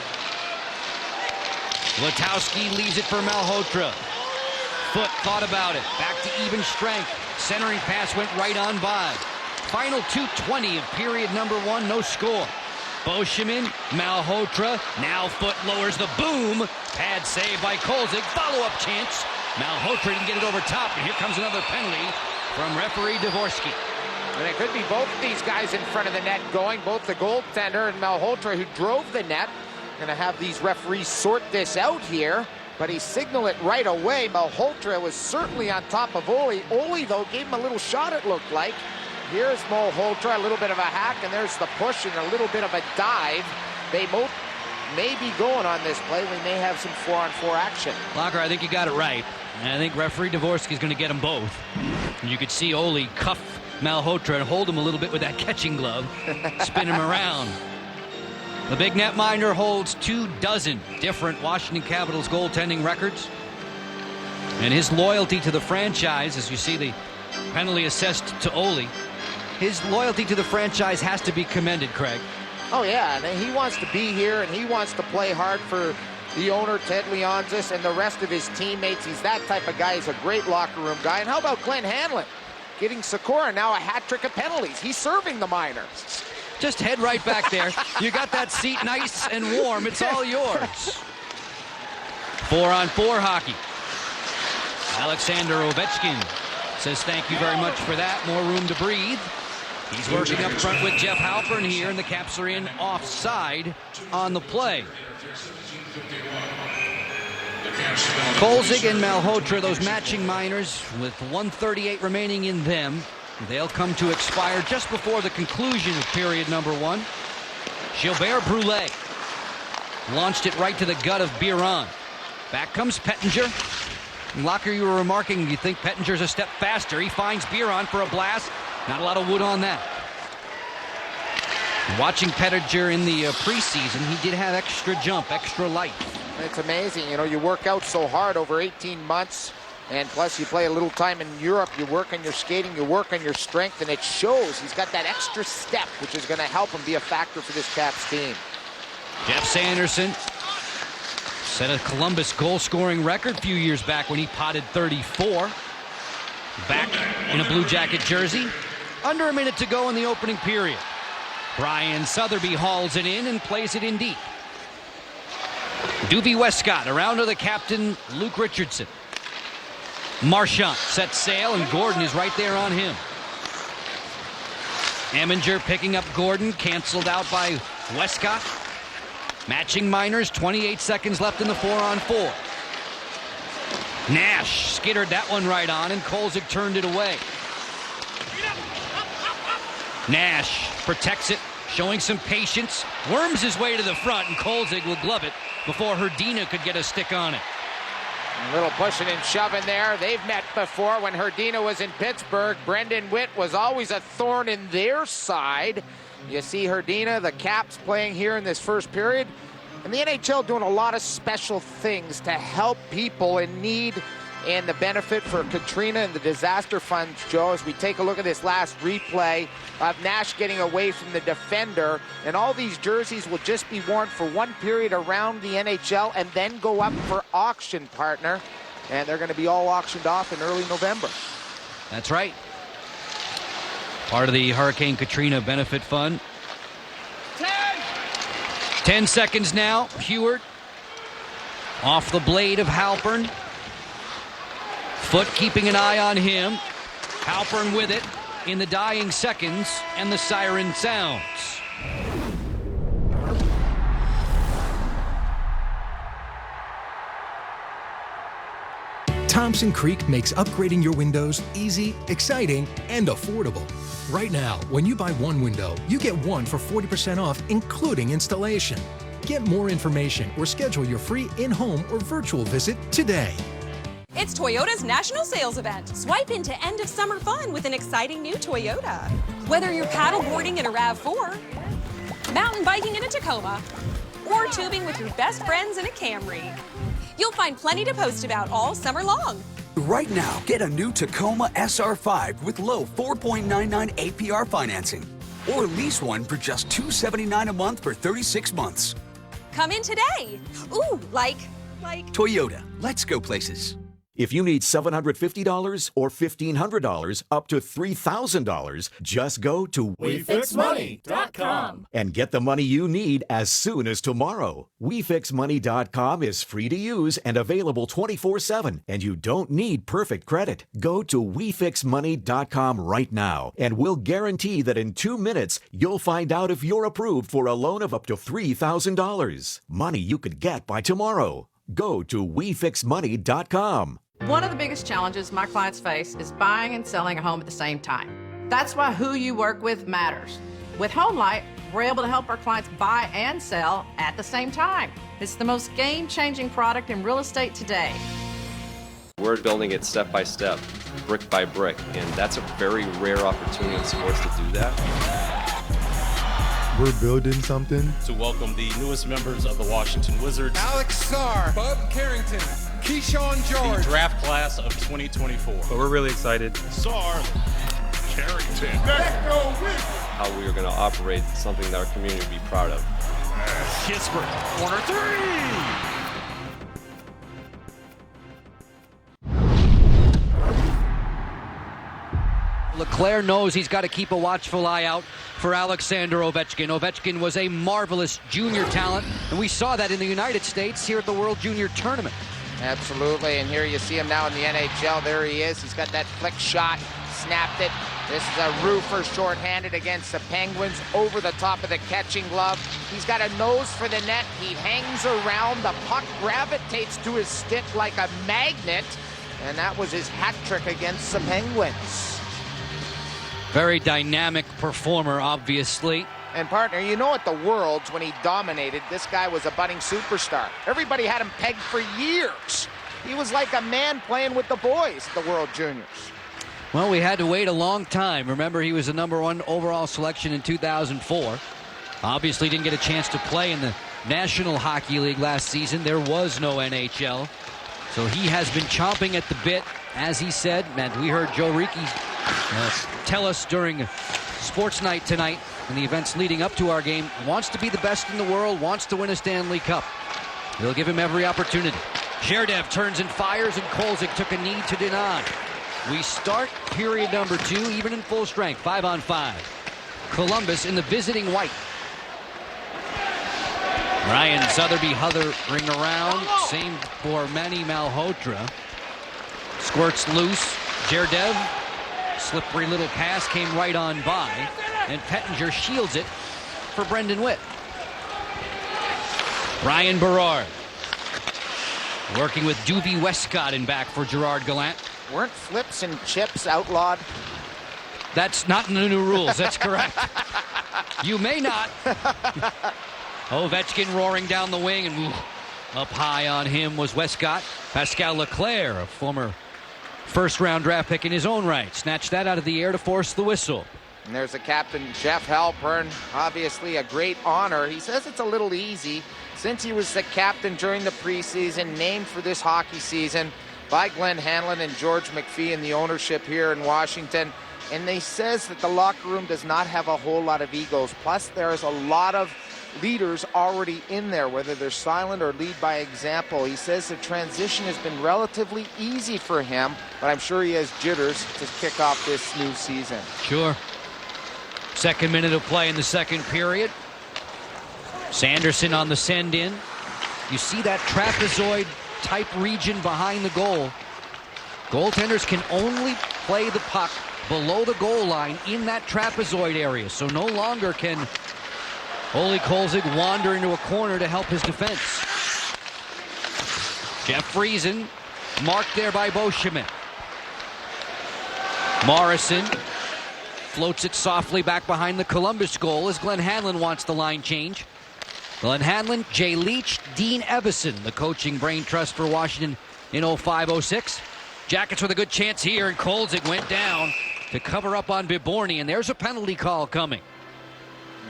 S1: Letowski leaves it for Malhotra. Foot thought about it. Back to even strength. Centering pass went right on by. Final 2:20 of period number 1, no score. Beauchemin, Malhotra, now Foot lowers the boom. Pad save by Kolzig. Follow-up chance. Malhotra didn't get it over top, and here comes another penalty from referee Dvorsky.
S2: And it could be both of these guys in front of the net going, both the goaltender and Malhotra, who drove the net. Going to have these referees sort this out here, but he signaled it right away. Malhotra was certainly on top of Ole. Ole, though, gave him a little shot, it looked like. Here's Malhotra, a little bit of a hack, and there's the push and a little bit of a dive. They both may be going on this play. We may have some 4-on-4 action.
S1: Locker, I think you got it right. And I think referee Dvorsky is going to get them both. And you could see Ole cuff Malhotra and hold him a little bit with that catching glove, spin him around. The big netminder holds 24 different Washington Capitals goaltending records. And his loyalty to the franchise, as you see the penalty assessed to Ole, his loyalty to the franchise has to be commended, Craig.
S2: Oh, yeah, and he wants to be here, and he wants to play hard for the owner, Ted Leonsis, and the rest of his teammates. He's that type of guy. He's a great locker room guy. And how about Glenn Hanlon? Getting Sikora now a hat trick of penalties. He's serving the minor.
S1: Just head right back there. You got that seat nice and warm. It's all yours. 4-on-4 hockey. Alexander Ovechkin says thank you very much for that. More room to breathe. He's working up front with Jeff Halpern here, and the Caps are in offside on the play. Kolzig and Malhotra, those matching minors, with 1:38 remaining in them. They'll come to expire just before the conclusion of period number 1. Gilbert Brulé launched it right to the gut of Biron. Back comes Pettinger. Locker, you were remarking you think Pettinger's a step faster. He finds Biron for a blast. Not a lot of wood on that. Watching Pettinger in the preseason, he did have extra jump, extra light.
S2: It's amazing. You know, you work out so hard over 18 months. And plus, you play a little time in Europe. You work on your skating, you work on your strength, and it shows. He's got that extra step, which is going to help him be a factor for this Caps team.
S1: Jeff Sanderson set a Columbus goal-scoring record a few years back when he potted 34. Back in a Blue Jacket jersey. Under a minute to go in the opening period. Brian Sotheby hauls it in and plays it in deep. Doobie Westcott around to the captain, Luke Richardson. Marchand sets sail, and Gordon is right there on him. Eminger picking up Gordon, canceled out by Westcott. Matching minors, 28 seconds left in the 4-on-4. Nash skittered that one right on, and Kolzig turned it away. Nash protects it, showing some patience, worms his way to the front, and Kolzig will glove it before Hrdina could get a stick on it.
S2: A little pushing and shoving there. They've met before when Hrdina was in Pittsburgh. Brendan Witt was always a thorn in their side. You see Hrdina, the Caps, playing here in this first period. And the NHL doing a lot of special things to help people in need And the benefit for Katrina and the disaster funds, Joe, as we take a look at this last replay of Nash getting away from the defender, and all these jerseys will just be worn for one period around the NHL and then go up for auction, partner. And they're going to be all auctioned off in early November.
S1: That's right. Part of the Hurricane Katrina Benefit Fund. 10 seconds now. Heward off the blade of Halpern. Foot keeping an eye on him. Halpern with it in the dying seconds, and the siren sounds.
S18: Thompson Creek makes upgrading your windows easy, exciting, and affordable. Right now, when you buy one window, you get one for 40% off, including installation. Get more information or schedule your free in-home or virtual visit today.
S19: It's Toyota's National Sales Event. Swipe into end of summer fun with an exciting new Toyota. Whether you're paddleboarding in a RAV4, mountain biking in a Tacoma, or tubing with your best friends in a Camry, you'll find plenty to post about all summer long.
S20: Right now, get a new Tacoma SR5 with low 4.99 APR financing. Or lease one for just $279 a month for 36 months.
S19: Come in today. Ooh, like.
S20: Toyota, let's go places. If you need $750 or $1,500 up to $3,000, just go to
S10: WeFixMoney.com
S21: and get the money you need as soon as tomorrow. WeFixMoney.com is free to use and available 24/7, and you don't need perfect credit. Go to WeFixMoney.com right now, and we'll guarantee that in 2 minutes, you'll find out if you're approved for a loan of up to $3,000. Money you could get by tomorrow. Go to WeFixMoney.com.
S22: One of the biggest challenges my clients face is buying and selling a home at the same time. That's why who you work with matters. With HomeLight, we're able to help our clients buy and sell at the same time. It's the most game-changing product in real estate today.
S23: We're building it step by step, brick by brick, and that's a very rare opportunity in sports to do that.
S24: We're building something.
S25: To welcome the newest members of the Washington Wizards.
S26: Alex Sarr, Bub Carrington, Keyshawn George.
S25: The draft class of 2024.
S27: But we're really excited.
S25: Sarr, Carrington.
S23: How we are going to operate something that our community will be proud of.
S25: Kispert, corner three.
S1: LeClaire knows he's got to keep a watchful eye out for Alexander Ovechkin. Ovechkin was a marvelous junior talent, and we saw that in the United States here at the World Junior Tournament.
S2: Absolutely, and here you see him now in the NHL. There he is. He's got that flick shot, snapped it. This is a roofer shorthanded against the Penguins over the top of the catching glove. He's got a nose for the net. He hangs around. The puck gravitates to his stick like a magnet, and that was his hat trick against the Penguins.
S1: Very dynamic performer, obviously.
S2: And partner, you know at the Worlds when he dominated, this guy was a budding superstar. Everybody had him pegged for years. He was like a man playing with the boys at the World Juniors.
S1: Well, we had to wait a long time. Remember, he was the #1 overall selection in 2004. Obviously didn't get a chance to play in the National Hockey League last season. There was no NHL. So he has been chomping at the bit, as he said. And we heard Joe Ricci tell us during Sports Night tonight and the events leading up to our game, wants to be the best in the world, wants to win a Stanley Cup. They'll give him every opportunity. Sherdev turns and fires, and Kolzig took a knee to deny. We start period number 2, even in full strength, 5-on-5. Columbus in the visiting white. Ryan Sotheby hovering around. Same for Manny Malhotra. Squirts loose. Sherdev. Slippery little pass came right on by. And Pettinger shields it for Brendan Witt. Brian Berard. Working with Doobie Westcott in back for Gerard Gallant.
S2: Weren't flips and chips outlawed?
S1: That's not in the new rules. That's correct. You may not. Ovechkin roaring down the wing, and up high on him was Westcott. Pascal Leclerc, a former first-round draft pick in his own right, snatched that out of the air to force the whistle.
S2: And there's the captain, Jeff Halpern. Obviously a great honor. He says it's a little easy since he was the captain during the preseason, named for this hockey season. by Glenn Hanlon and George McPhee and the ownership here in Washington. And they says that the locker room does not have a whole lot of egos. Plus, there's a lot of leaders already in there, whether they're silent or lead by example. He says the transition has been relatively easy for him, but I'm sure he has jitters to kick off this new season.
S1: Sure. Second minute of play in the second period. Sanderson on the send in. You see that trapezoid type region behind the goal. Goaltenders can only play the puck below the goal line in that trapezoid area. So no longer can Ole Kolzig wander into a corner to help his defense. Jeff Friesen marked there by Beauchemin. Morrison floats it softly back behind the Columbus goal as Glenn Hanlon wants the line change. Glenn Hanlon, Jay Leach, Dean Evison, the coaching brain trust for Washington in 05-06. Jackets with a good chance here, and Kolzig went down to cover up on Viborny, and there's a penalty call coming.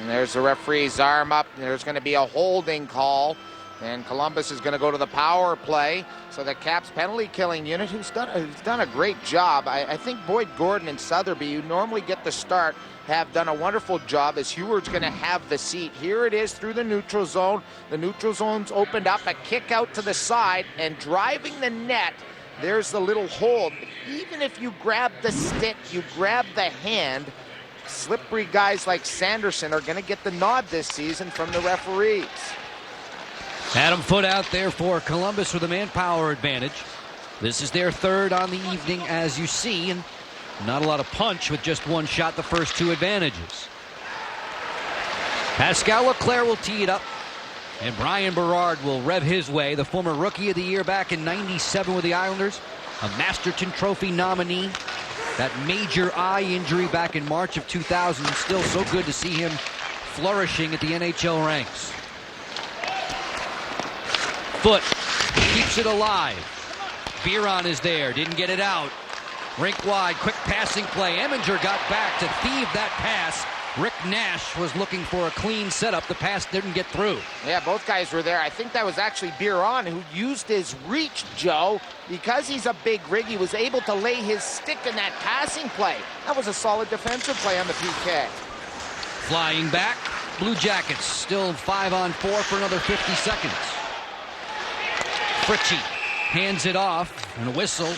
S2: And there's the referee's arm up. There's going to be a holding call, and Columbus is going to go to the power play. So the Caps penalty killing unit, who's done a great job. I think Boyd Gordon and Sotheby, who normally get the start, have done a wonderful job as Heward's going to have the seat. Here it is through the neutral zone. The neutral zone's opened up, a kick out to the side, and driving the net. There's the little hold. Even if you grab the stick, you grab the hand, slippery guys like Sanderson are going to get the nod this season from the referees.
S1: Adam Foote out there for Columbus with a manpower advantage. This is their third on the evening, as you see, and not a lot of punch with just one shot, the first two advantages. Pascal Leclerc will tee it up, and Brian Berard will rev his way, the former Rookie of the Year back in '97 with the Islanders, a Masterton Trophy nominee. That major eye injury back in March of 2000, still so good to see him flourishing at the NHL ranks. Foote keeps it alive. Biron is there, didn't get it out. Rink wide, quick passing play. Eminger got back to thieve that pass. Rick Nash was looking for a clean setup. The pass didn't get through.
S2: Yeah, both guys were there. I think that was actually Biron who used his reach, Joe. Because he's a big rig, he was able to lay his stick in that passing play. That was a solid defensive play on the PK.
S1: Flying back, Blue Jackets still 5-on-4 for another 50 seconds. Fritchie hands it off, and a whistle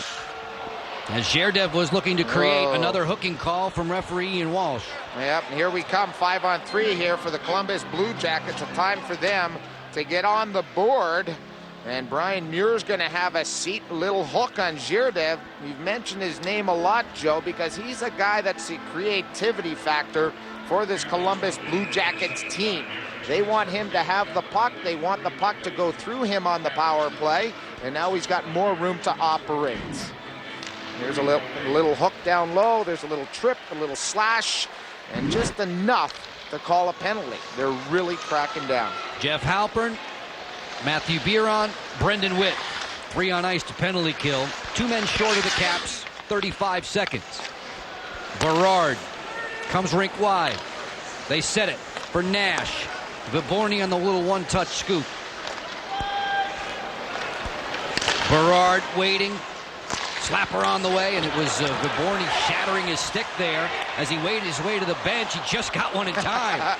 S1: as Zherdev was looking to create another hooking call from referee Ian Walsh.
S2: Yep, and here we come, 5-on-3 here for the Columbus Blue Jackets. A time for them to get on the board. And Brian Muir's going to have a seat, a little hook on Zherdev. You've mentioned his name a lot, Joe, because he's a guy that's the creativity factor for this Columbus Blue Jackets team. They want him to have the puck. They want the puck to go through him on the power play. And now he's got more room to operate. Here's a little hook down low. There's a little trip, a little slash, and just enough to call a penalty. They're really cracking down.
S1: Jeff Halpern, Matthew Biron, Brendan Witt. 3 on ice to penalty kill. 2 men short of the Caps, 35 seconds. Berard comes rink wide. They set it for Nash. Viborny on the little one-touch scoop. Berard waiting. Slapper on the way, and it was Viborny shattering his stick there as he waded his way to the bench. He just got one in time.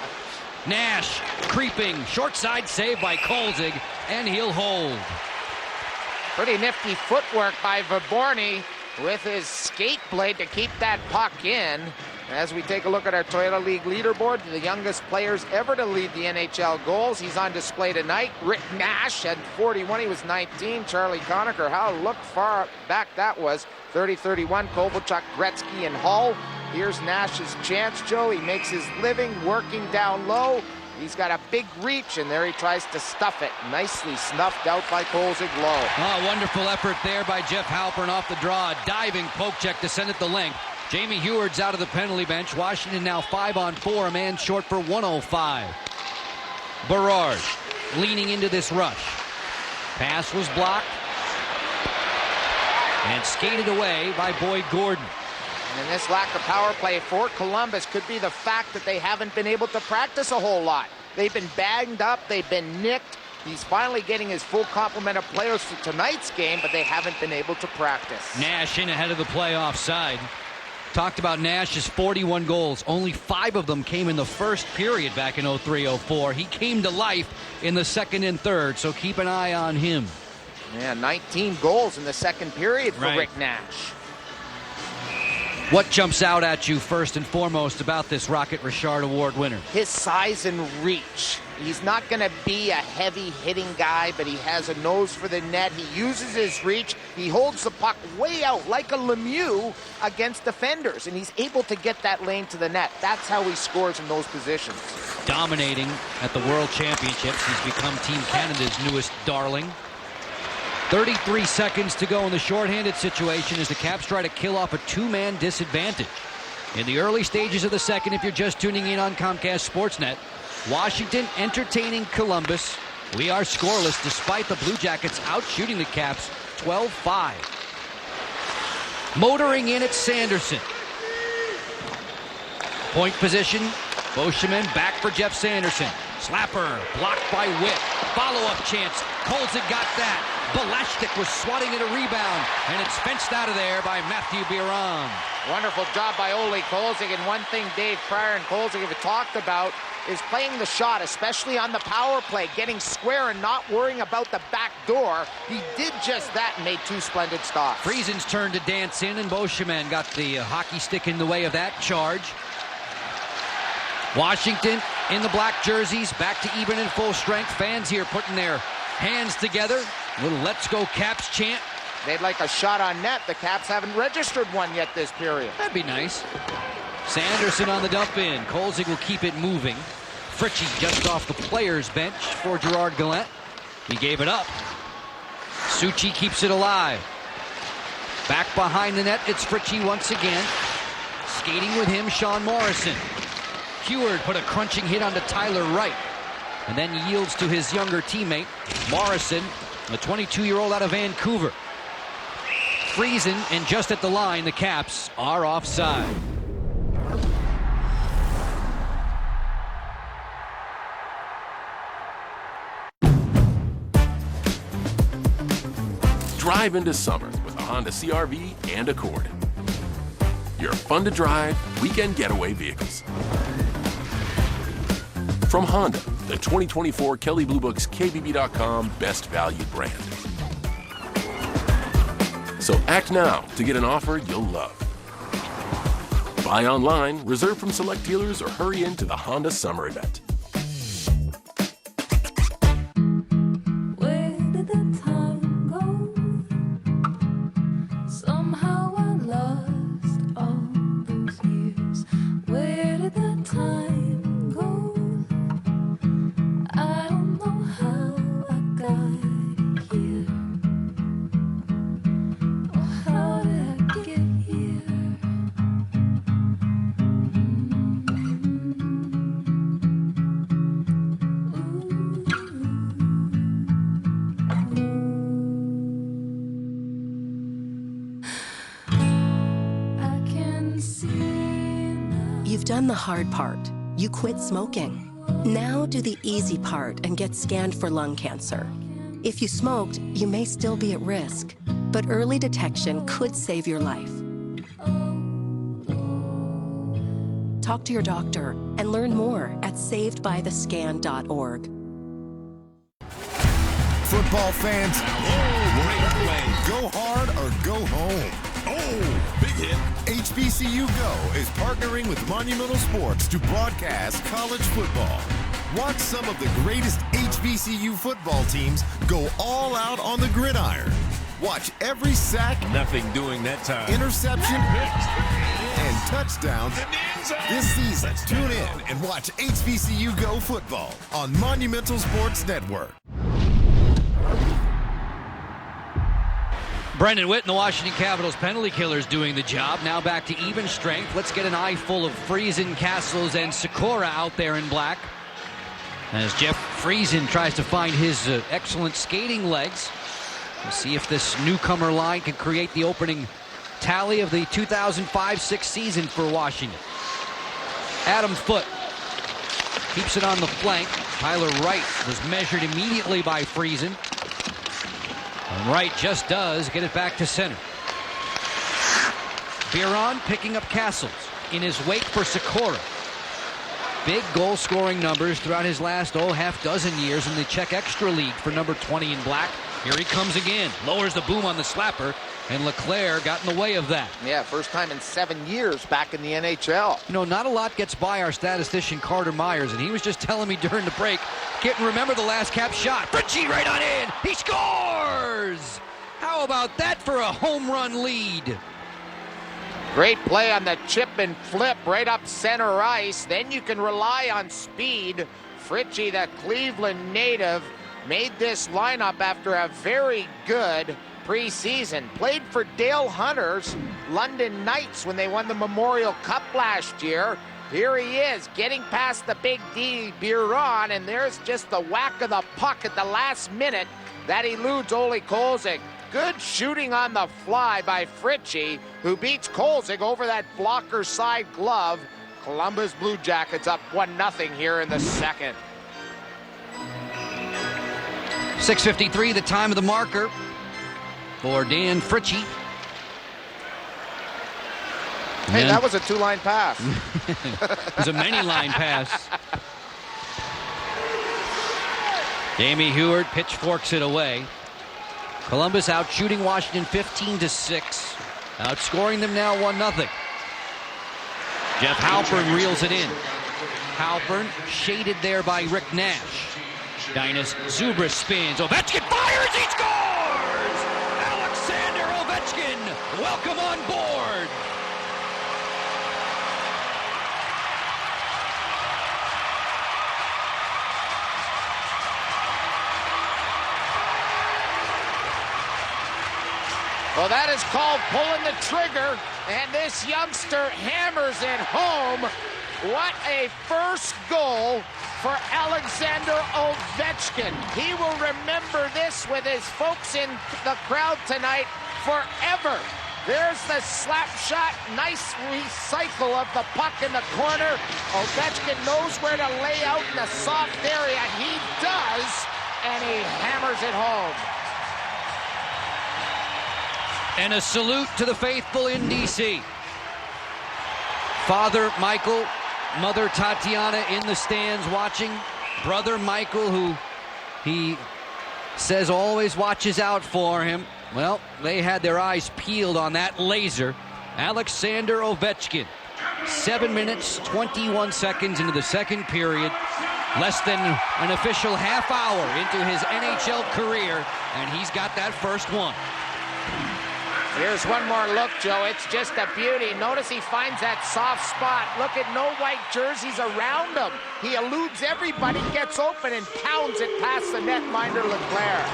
S1: Nash creeping, short side save by Kolzig, and he'll hold.
S2: Pretty nifty footwork by Viborny with his skate blade to keep that puck in. As we take a look at our Toyota League leaderboard, the youngest players ever to lead the NHL goals. He's on display tonight. Rick Nash had 41. He was 19. Charlie Conacher, how look far back that was. 30-31, Kovalchuk, Gretzky, and Hull. Here's Nash's chance, Joe. He makes his living working down low. He's got a big reach, and there he tries to stuff it. Nicely snuffed out by Kolzig low.
S1: Oh, wonderful effort there by Jeff Halpern off the draw. A diving poke check to send it the length. Jamie Heward's out of the penalty bench. Washington now 5-on-4, a man short for 105. Berard leaning into this rush. Pass was blocked and skated away by Boyd Gordon.
S2: And this lack of power play for Columbus could be the fact that they haven't been able to practice a whole lot. They've been banged up, they've been nicked. He's finally getting his full complement of players for tonight's game, but they haven't been able to practice.
S1: Nash in ahead of the playoff side. Talked about Nash's 41 goals. Only 5 of them came in the first period back in 03-04. He came to life in the second and third, so keep an eye on him.
S2: Yeah, 19 goals in the second period for
S1: Right.
S2: Rick Nash.
S1: What jumps out at you first and foremost about this Rocket Richard Award winner?
S2: His size and reach. He's not going to be a heavy-hitting guy, but he has a nose for the net. He uses his reach. He holds the puck way out like a Lemieux against defenders, and he's able to get that lane to the net. That's how he scores in those positions.
S1: Dominating at the World Championships. He's become Team Canada's newest darling. 33 seconds to go in the shorthanded situation as the Caps try to kill off a 2-man disadvantage. In the early stages of the second, if you're just tuning in on Comcast Sportsnet, Washington entertaining Columbus. We are scoreless despite the Blue Jackets out-shooting the Caps 12-5. Motoring in at Sanderson. Point position. Beauchemin back for Jeff Sanderson. Slapper blocked by Witt. Follow-up chance. Kolzig got that. Balashnik was swatting at a rebound, and it's fenced out of there by Matthew Biron.
S2: Wonderful job by Ole Kolzig, and one thing Dave Pryor and Kolzig have talked about is playing the shot, especially on the power play, getting square and not worrying about the back door. He did just that and made 2 splendid stops.
S1: Friesen's turn to dance in, and Beauchemin got the hockey stick in the way of that charge. Washington in the black jerseys, back to even in full strength. Fans here putting their hands together. Little Let's Go Caps chant.
S2: They'd like a shot on net. The Caps haven't registered one yet this period.
S1: That'd be nice. Sanderson on the dump in. Kolzig will keep it moving. Fritchie just off the player's bench for Gerard Gallant. He gave it up. Suchi keeps it alive. Back behind the net, it's Fritchie once again. Skating with him, Sean Morrison. Heward put a crunching hit onto Tyler Wright, and then yields to his younger teammate, Morrison, the 22-year-old out of Vancouver. Friesen, and just at the line, the Caps are offside.
S3: Drive into summer with a Honda CR-V and Accord. Your fun-to-drive, weekend getaway vehicles. From Honda, the 2024 Kelley Blue Book's KBB.com Best Value brand. So act now to get an offer you'll love. Buy online, reserve from select dealers, or hurry into the Honda Summer Event.
S4: Where did the time go? Somehow I lost all those years. Where did the time go? I don't know how I got here. Or how did I get here? I can see now.
S5: You've done the hard part. You quit smoking. Now do the easy part and get scanned for lung cancer. If you smoked, you may still be at risk, but early detection could save your life. Talk to your doctor and learn more at savedbythescan.org.
S6: Football fans, go hard or go home. Oh, big hit. HBCU Go is partnering with Monumental Sports to broadcast college football. Watch some of the greatest HBCU football teams go all out on the gridiron. Watch every sack,
S7: nothing doing that time,
S6: interception, and touchdowns this season. Tune in and watch HBCU Go football on Monumental Sports Network.
S1: Brendan Witt and the Washington Capitals penalty killers doing the job. Now back to even strength. Let's get an eye full of Friesen, Castles, and Sikora out there in black, as Jeff Friesen tries to find his excellent skating legs. We'll see if this newcomer line can create the opening tally of the 2005-06 season for Washington. Adam Foote keeps it on the flank. Tyler Wright was measured immediately by Friesen. And Wright just does get it back to center. Biron picking up Castles. In his wake for Sikora. Big goal-scoring numbers throughout his last, half dozen years in the Czech Extra League for number 20 in black. Here he comes again. Lowers the boom on the slapper, and Leclerc got in the way of that.
S2: Yeah, first time in 7 years back in the NHL.
S1: You know, not a lot gets by our statistician Carter Myers, and he was just telling me during the break, can't remember the last Cap shot. Fritchie right on in. He scores! How about that for a home run lead?
S2: Great play on the chip and flip right up center ice. Then you can rely on speed. Fritchie, the Cleveland native, made this lineup after a very good preseason. Played for Dale Hunter's London Knights when they won the Memorial Cup last year. Here he is, getting past the big D, Biron, and there's just the whack of the puck at the last minute that eludes Ole Kolzig. Good shooting on the fly by Fritchie, who beats Kolzig over that blocker side glove. Columbus Blue Jackets up 1-0 here in the second.
S1: 6:53, the time of the marker for Dan Fritchie.
S2: Hey, that was a two-line pass.
S1: It was a many-line pass. Jamie Heward pitchforks it away. Columbus out shooting Washington 15-6. Outscoring them now 1-0. Jeff Halpern reels it in. Halpern shaded there by Rick Nash. Dinas Zubris spins. Ovechkin fires. He scores! Alexander Ovechkin, welcome on board.
S2: Well, that is called pulling the trigger, and this youngster hammers it home. What a first goal for Alexander Ovechkin. He will remember this with his folks in the crowd tonight forever. There's the slap shot, nice recycle of the puck in the corner. Ovechkin knows where to lay out in the soft area. He does, and he hammers it home.
S1: And a salute to the faithful in D.C. Father Michael, Mother Tatiana in the stands watching. Brother Michael, who he says always watches out for him. Well, they had their eyes peeled on that laser. Alexander Ovechkin, 7 minutes, 21 seconds into the second period. Less than an official half hour into his NHL career, and he's got that first one.
S2: Here's one more look, Joe. It's just a beauty. Notice he finds that soft spot. Look at no white jerseys around him. He eludes everybody, gets open, and pounds it past the netminder Leclerc.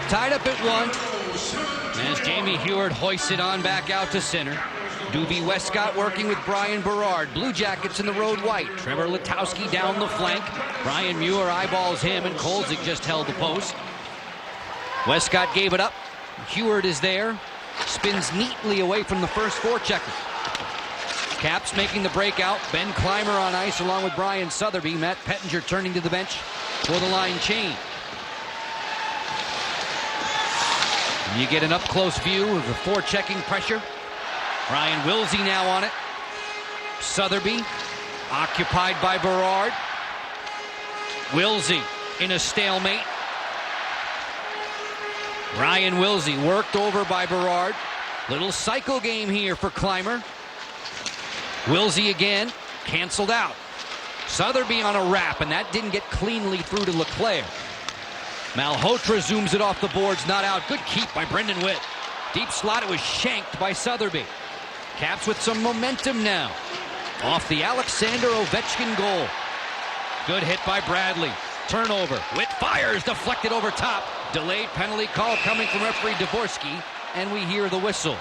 S1: Tied up at 1 as Jamie Heward hoists it on back out to center. Doobie Westcott working with Brian Berard. Blue Jackets in the road white. Trevor Letowski down the flank. Brian Muir eyeballs him, and Kolzig just held the post. Westcott gave it up. Heward is there. Spins neatly away from the first forechecker. Caps making the breakout. Ben Clymer on ice along with Brian Sotheby. Matt Pettinger turning to the bench for the line change. And you get an up-close view of the forechecking pressure. Ryan Wilsey now on it. Sotheby occupied by Berard. Wilsey in a stalemate. Ryan Wilsey worked over by Berard. Little cycle game here for Clymer. Wilsey again, canceled out. Sotheby on a wrap, and that didn't get cleanly through to Leclerc. Malhotra zooms it off the boards, not out. Good keep by Brendan Witt. Deep slot, it was shanked by Sotheby. Caps with some momentum now. Off the Alexander Ovechkin goal. Good hit by Bradley. Turnover. Witt fires, deflected over top. Delayed penalty call coming from referee Dvorsky, and we hear the whistle.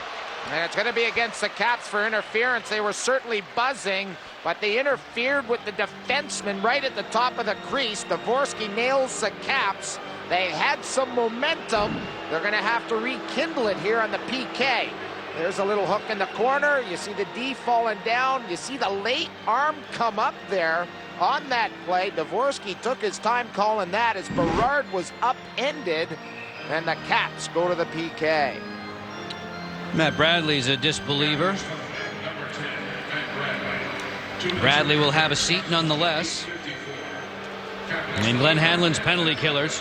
S2: And it's going to be against the Caps for interference. They were certainly buzzing, but they interfered with the defenseman right at the top of the crease. Dvorsky nails the Caps. They had some momentum. They're going to have to rekindle it here on the PK. There's a little hook in the corner. You see the D falling down. You see the late arm come up there. on that play. Dvorsky took his time calling that as Berard was upended, and the Caps go to the PK.
S1: Matt Bradley's a disbeliever. Bradley will have a seat nonetheless. And Glenn Hanlon's penalty killers,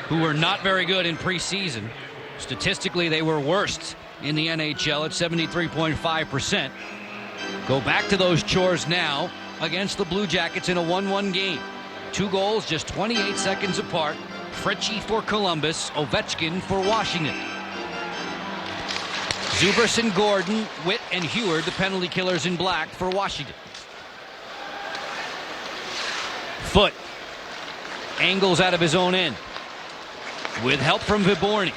S1: who were not very good in preseason. Statistically, they were worst in the NHL at 73.5%. Go back to those chores now against the Blue Jackets in a 1-1 game. 2 goals just 28 seconds apart. Fritchie for Columbus, Ovechkin for Washington. Zubris and Gordon, Witt and Heward, the penalty killers in black for Washington. Foote angles out of his own end with help from Viborny.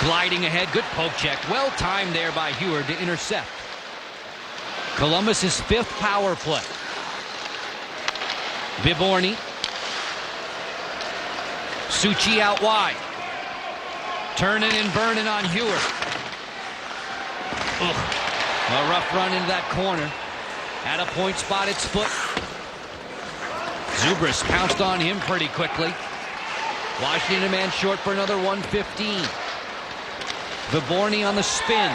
S1: Gliding ahead, good poke check. Well timed there by Heward to intercept. Columbus's 5th power play. Viborny. Suchi out wide. Turning and burning on Heward. A rough run into that corner. At a point spot, it's Foote. Zubris pounced on him pretty quickly. Washington a man short for another 1:15. Viborny on the spin.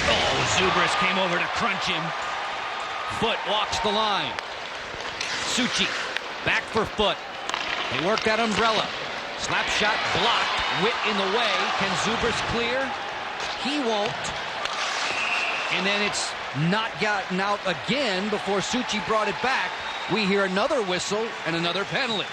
S1: Oh, Zubris came over to crunch him. Foote walks the line. Suchi back for Foote. They work that umbrella. Slap shot blocked. Witt in the way. Can Zubris clear? He won't. And then it's not gotten out again before Suchi brought it back. We hear another whistle and another penalty.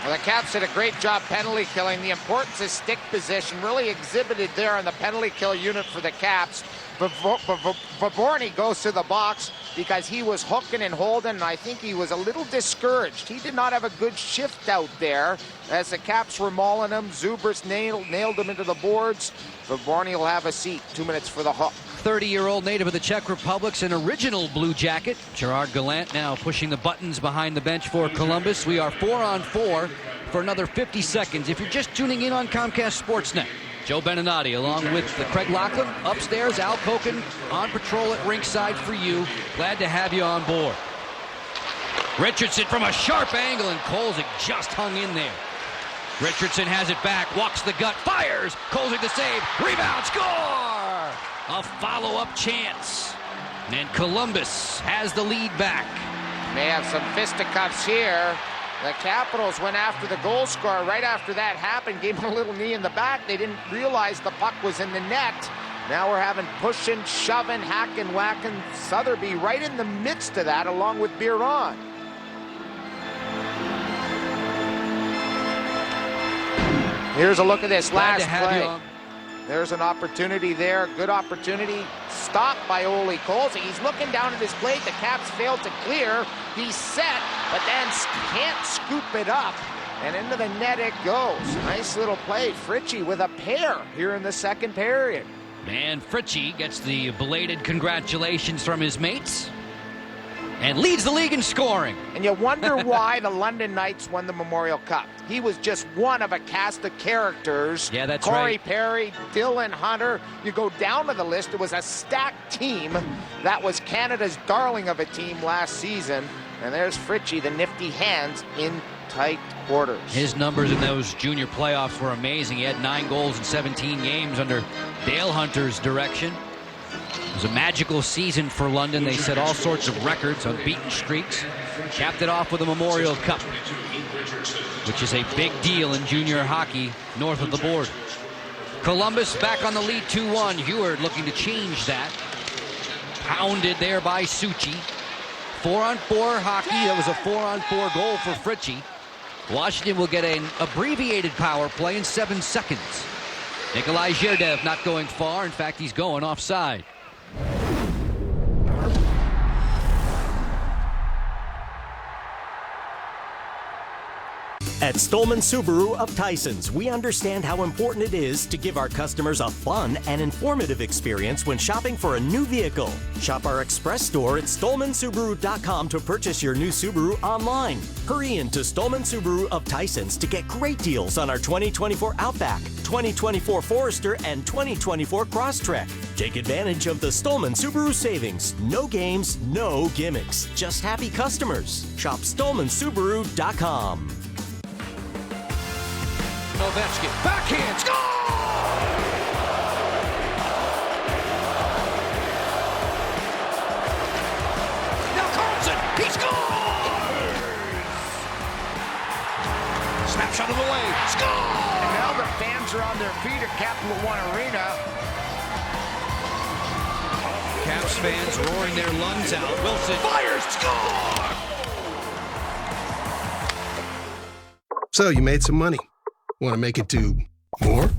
S2: Well, the Caps did a great job penalty killing. The importance of stick position really exhibited there on the penalty kill unit for the Caps. Viborny goes to the box because he was hooking and holding, and I think he was a little discouraged. He did not have a good shift out there as the Caps were mauling him. Zubris nailed him into the boards. Viborny will have a seat. 2 minutes for the hook.
S1: 30-year-old native of the Czech Republic's an original Blue Jacket. Gerard Gallant now pushing the buttons behind the bench for Columbus. We are 4-on-4 for another 50 seconds. If you're just tuning in on Comcast Sportsnet, Joe Beninati along with Craig Lachlan upstairs, Al Koken on patrol at ringside for you. Glad to have you on board. Richardson from a sharp angle, and Kolzig just hung in there. Richardson has it back, walks the gut, fires. Kolzig the save, rebound, score! A follow-up chance. And Columbus has the lead back.
S2: May have some fisticuffs here. The Capitals went after the goal scorer. Right after that happened, gave him a little knee in the back. They didn't realize the puck was in the net. Now we're having pushing, shoving, hacking, whacking. Sotheby right in the midst of that, along with Biron. Here's a look at this last play. There's an opportunity there, good opportunity. Stopped by Ole Kolzig. He's looking down at his plate. The Caps failed to clear. He's set, but then can't scoop it up. And into the net it goes. Nice little play. Fritchie with a pair here in the second period.
S1: And Fritchie gets the belated congratulations from his mates and leads the league in scoring.
S2: And you wonder why the London Knights won the Memorial Cup. He was just one of a cast of characters.
S1: Yeah, that's
S2: Corey
S1: right.
S2: Perry, Dylan Hunter. You go down to the list. It was a stacked team. That was Canada's darling of a team last season. And there's Fritchie, the nifty hands in tight quarters.
S1: His numbers in those junior playoffs were amazing. He had 9 goals in 17 games under Dale Hunter's direction. It was a magical season for London. They set all sorts of records, unbeaten streaks. Capped it off with a Memorial Cup, which is a big deal in junior hockey north of the border. Columbus back on the lead 2-1. Heward looking to change that. Pounded there by Suchi. 4-on-4 hockey. That was a 4-on-4 goal for Fritchie. Washington will get an abbreviated power play in 7 seconds. Nikolai Zherdev not going far. In fact, he's going offside.
S7: At Stolman Subaru of Tysons, we understand how important it is to give our customers a fun and informative experience when shopping for a new vehicle. Shop our express store at StolmanSubaru.com to purchase your new Subaru online. Hurry into Stolman Subaru of Tysons to get great deals on our 2024 Outback, 2024 Forester, and 2024 Crosstrek. Take advantage of the Stolman Subaru savings. No games, no gimmicks. Just happy customers. Shop StolmanSubaru.com.
S1: Ovechkin, backhand, score! Now Carlson, he scores! Snapshot of the way, score!
S2: And now the fans are on their feet at Capital One Arena.
S1: Caps fans roaring their lungs out. Wilson fires, score!
S8: So you made some money. Want to make it do more?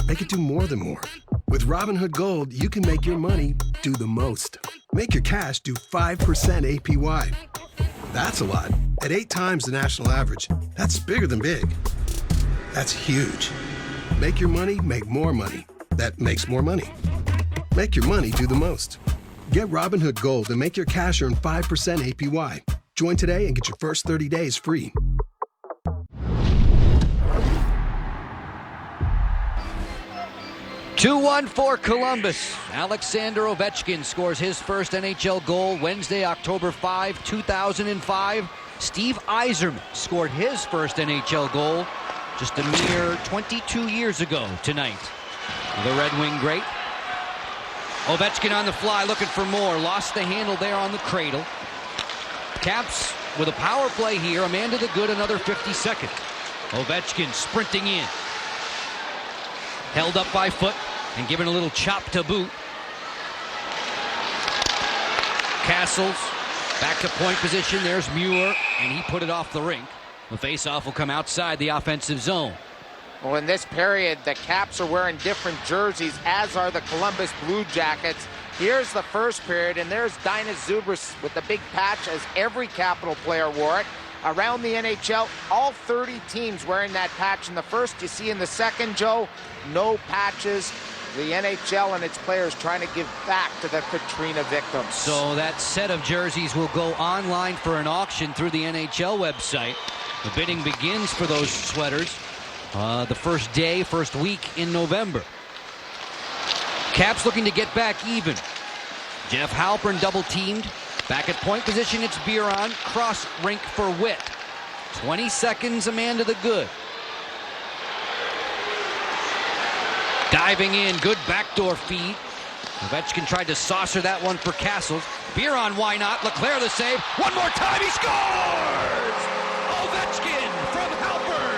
S8: Make it do more than more. With Robinhood Gold, you can make your money do the most. Make your cash do 5% APY. That's a lot. At 8 times the national average, that's bigger than big. That's huge. Make your money make more money. That makes more money. Make your money do the most. Get Robinhood Gold and make your cash earn 5% APY. Join today and get your first 30 days free.
S1: 2-1 for Columbus. Alexander Ovechkin scores his first NHL goal Wednesday, October 5, 2005. Steve Yzerman scored his first NHL goal just a mere 22 years ago tonight. The Red Wing great. Ovechkin on the fly looking for more. Lost the handle there on the cradle. Caps with a power play here. Amanda the Good, another 50 seconds. Ovechkin sprinting in. Held up by Foot and given a little chop to boot. Castles back to point position. There's Muir, and he put it off the rink. The faceoff will come outside the offensive zone.
S2: Well, in this period, the Caps are wearing different jerseys, as are the Columbus Blue Jackets. Here's the first period, and there's Dinas Zubris with the big patch, as every Capital player wore it. Around the NHL, all 30 teams wearing that patch in the first. You see in the second, Joe, no patches. The NHL and its players trying to give back to the Katrina victims.
S1: So that set of jerseys will go online for an auction through the NHL website. The bidding begins for those sweaters the first day, first week in November. Caps looking to get back even. Jeff Halpern double teamed. Back at point position, it's Biron. Cross rink for Witt. 20 seconds, Amanda the Good. Diving in, good backdoor feed. Ovechkin tried to saucer that one for Castles. Biron, why not? Leclerc the save. One more time, he scores! Ovechkin from Halpern.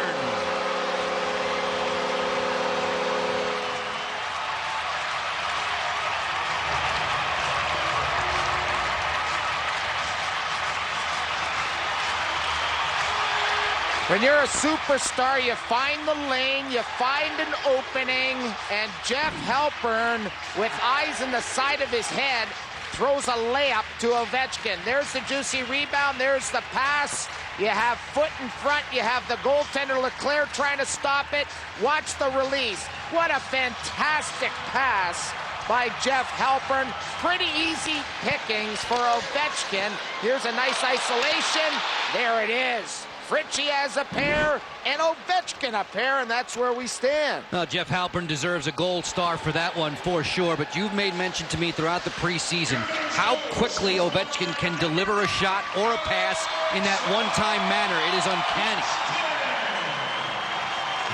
S2: When you're a superstar, you find the lane, you find an opening, and Jeff Halpern, with eyes in the side of his head, throws a layup to Ovechkin. There's the juicy rebound, there's the pass. You have Foot in front, you have the goaltender Leclerc trying to stop it. Watch the release. What a fantastic pass by Jeff Halpern. Pretty easy pickings for Ovechkin. Here's a nice isolation. There it is. Fritchie has a pair, and Ovechkin a pair, and that's where we stand.
S1: Jeff Halpern deserves a gold star for that one for sure, but you've made mention to me throughout the preseason how quickly Ovechkin can deliver a shot or a pass in that one-time manner. It is uncanny.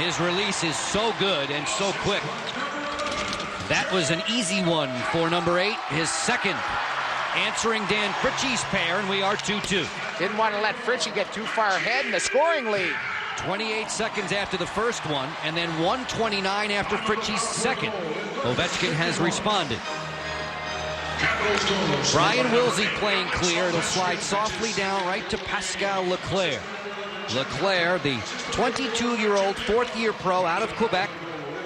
S1: His release is so good and so quick. That was an easy one for number 8, his second. Answering Dan Fritchie's pair, and we are 2-2.
S2: Didn't want to let Fritchie get too far ahead in the scoring lead.
S1: 28 seconds after the first one, and then 1:29 after Fritchie's second. Ovechkin has responded. Brian Wilsey playing clear. It'll slide softly down right to Pascal Leclerc. Leclerc, the 22-year-old fourth-year pro out of Quebec,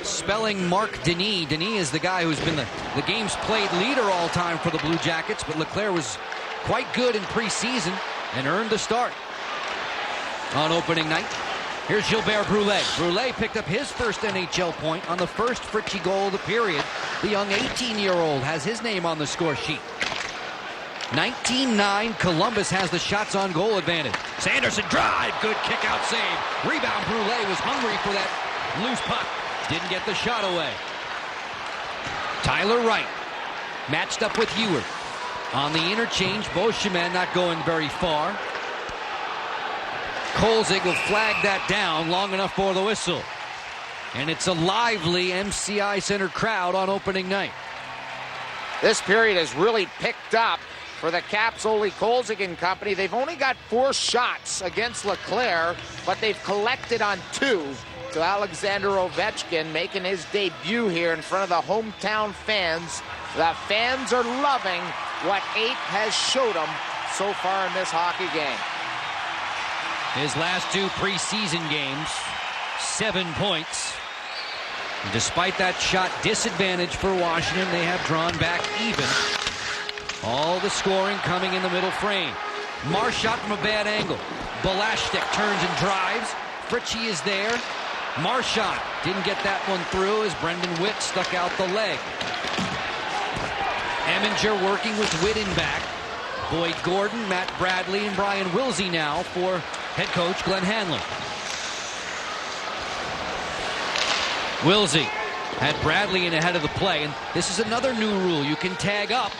S1: spelling Marc Denis. Denis is the guy who's been the game's played leader all time for the Blue Jackets, but Leclerc was quite good in preseason and earned the start on opening night. Here's Gilbert Brule. Brule picked up his first NHL point on the first Fritchie goal of the period. The young 18-year-old has his name on the score sheet. 19-9, Columbus has the shots on goal advantage. Sanderson drive, good kick out save. Rebound, Brule was hungry for that loose puck. Didn't get the shot away. Tyler Wright matched up with Ewert. On the interchange, Beauchemin not going very far. Kolzig will flag that down long enough for the whistle. And it's a lively MCI Center crowd on opening night.
S2: This period has really picked up for the Caps. Ole Kolzig and company. They've only got 4 shots against LeClaire, but they've collected on 2 to Alexander Ovechkin, making his debut here in front of the hometown fans. The fans are loving what 8 has showed them so far in this hockey game.
S1: His last 2 preseason games, 7 points. Despite that shot disadvantage for Washington, they have drawn back even. All the scoring coming in the middle frame. Marchand from a bad angle. Balashtik turns and drives. Fritchie is there. Marchand didn't get that one through as Brendan Witt stuck out the leg. Eminger working with Witt in back. Boyd Gordon, Matt Bradley, and Brian Wilsey now for head coach Glenn Hanlon. Wilsey had Bradley in ahead of the play, and this is another new rule. You can tag up,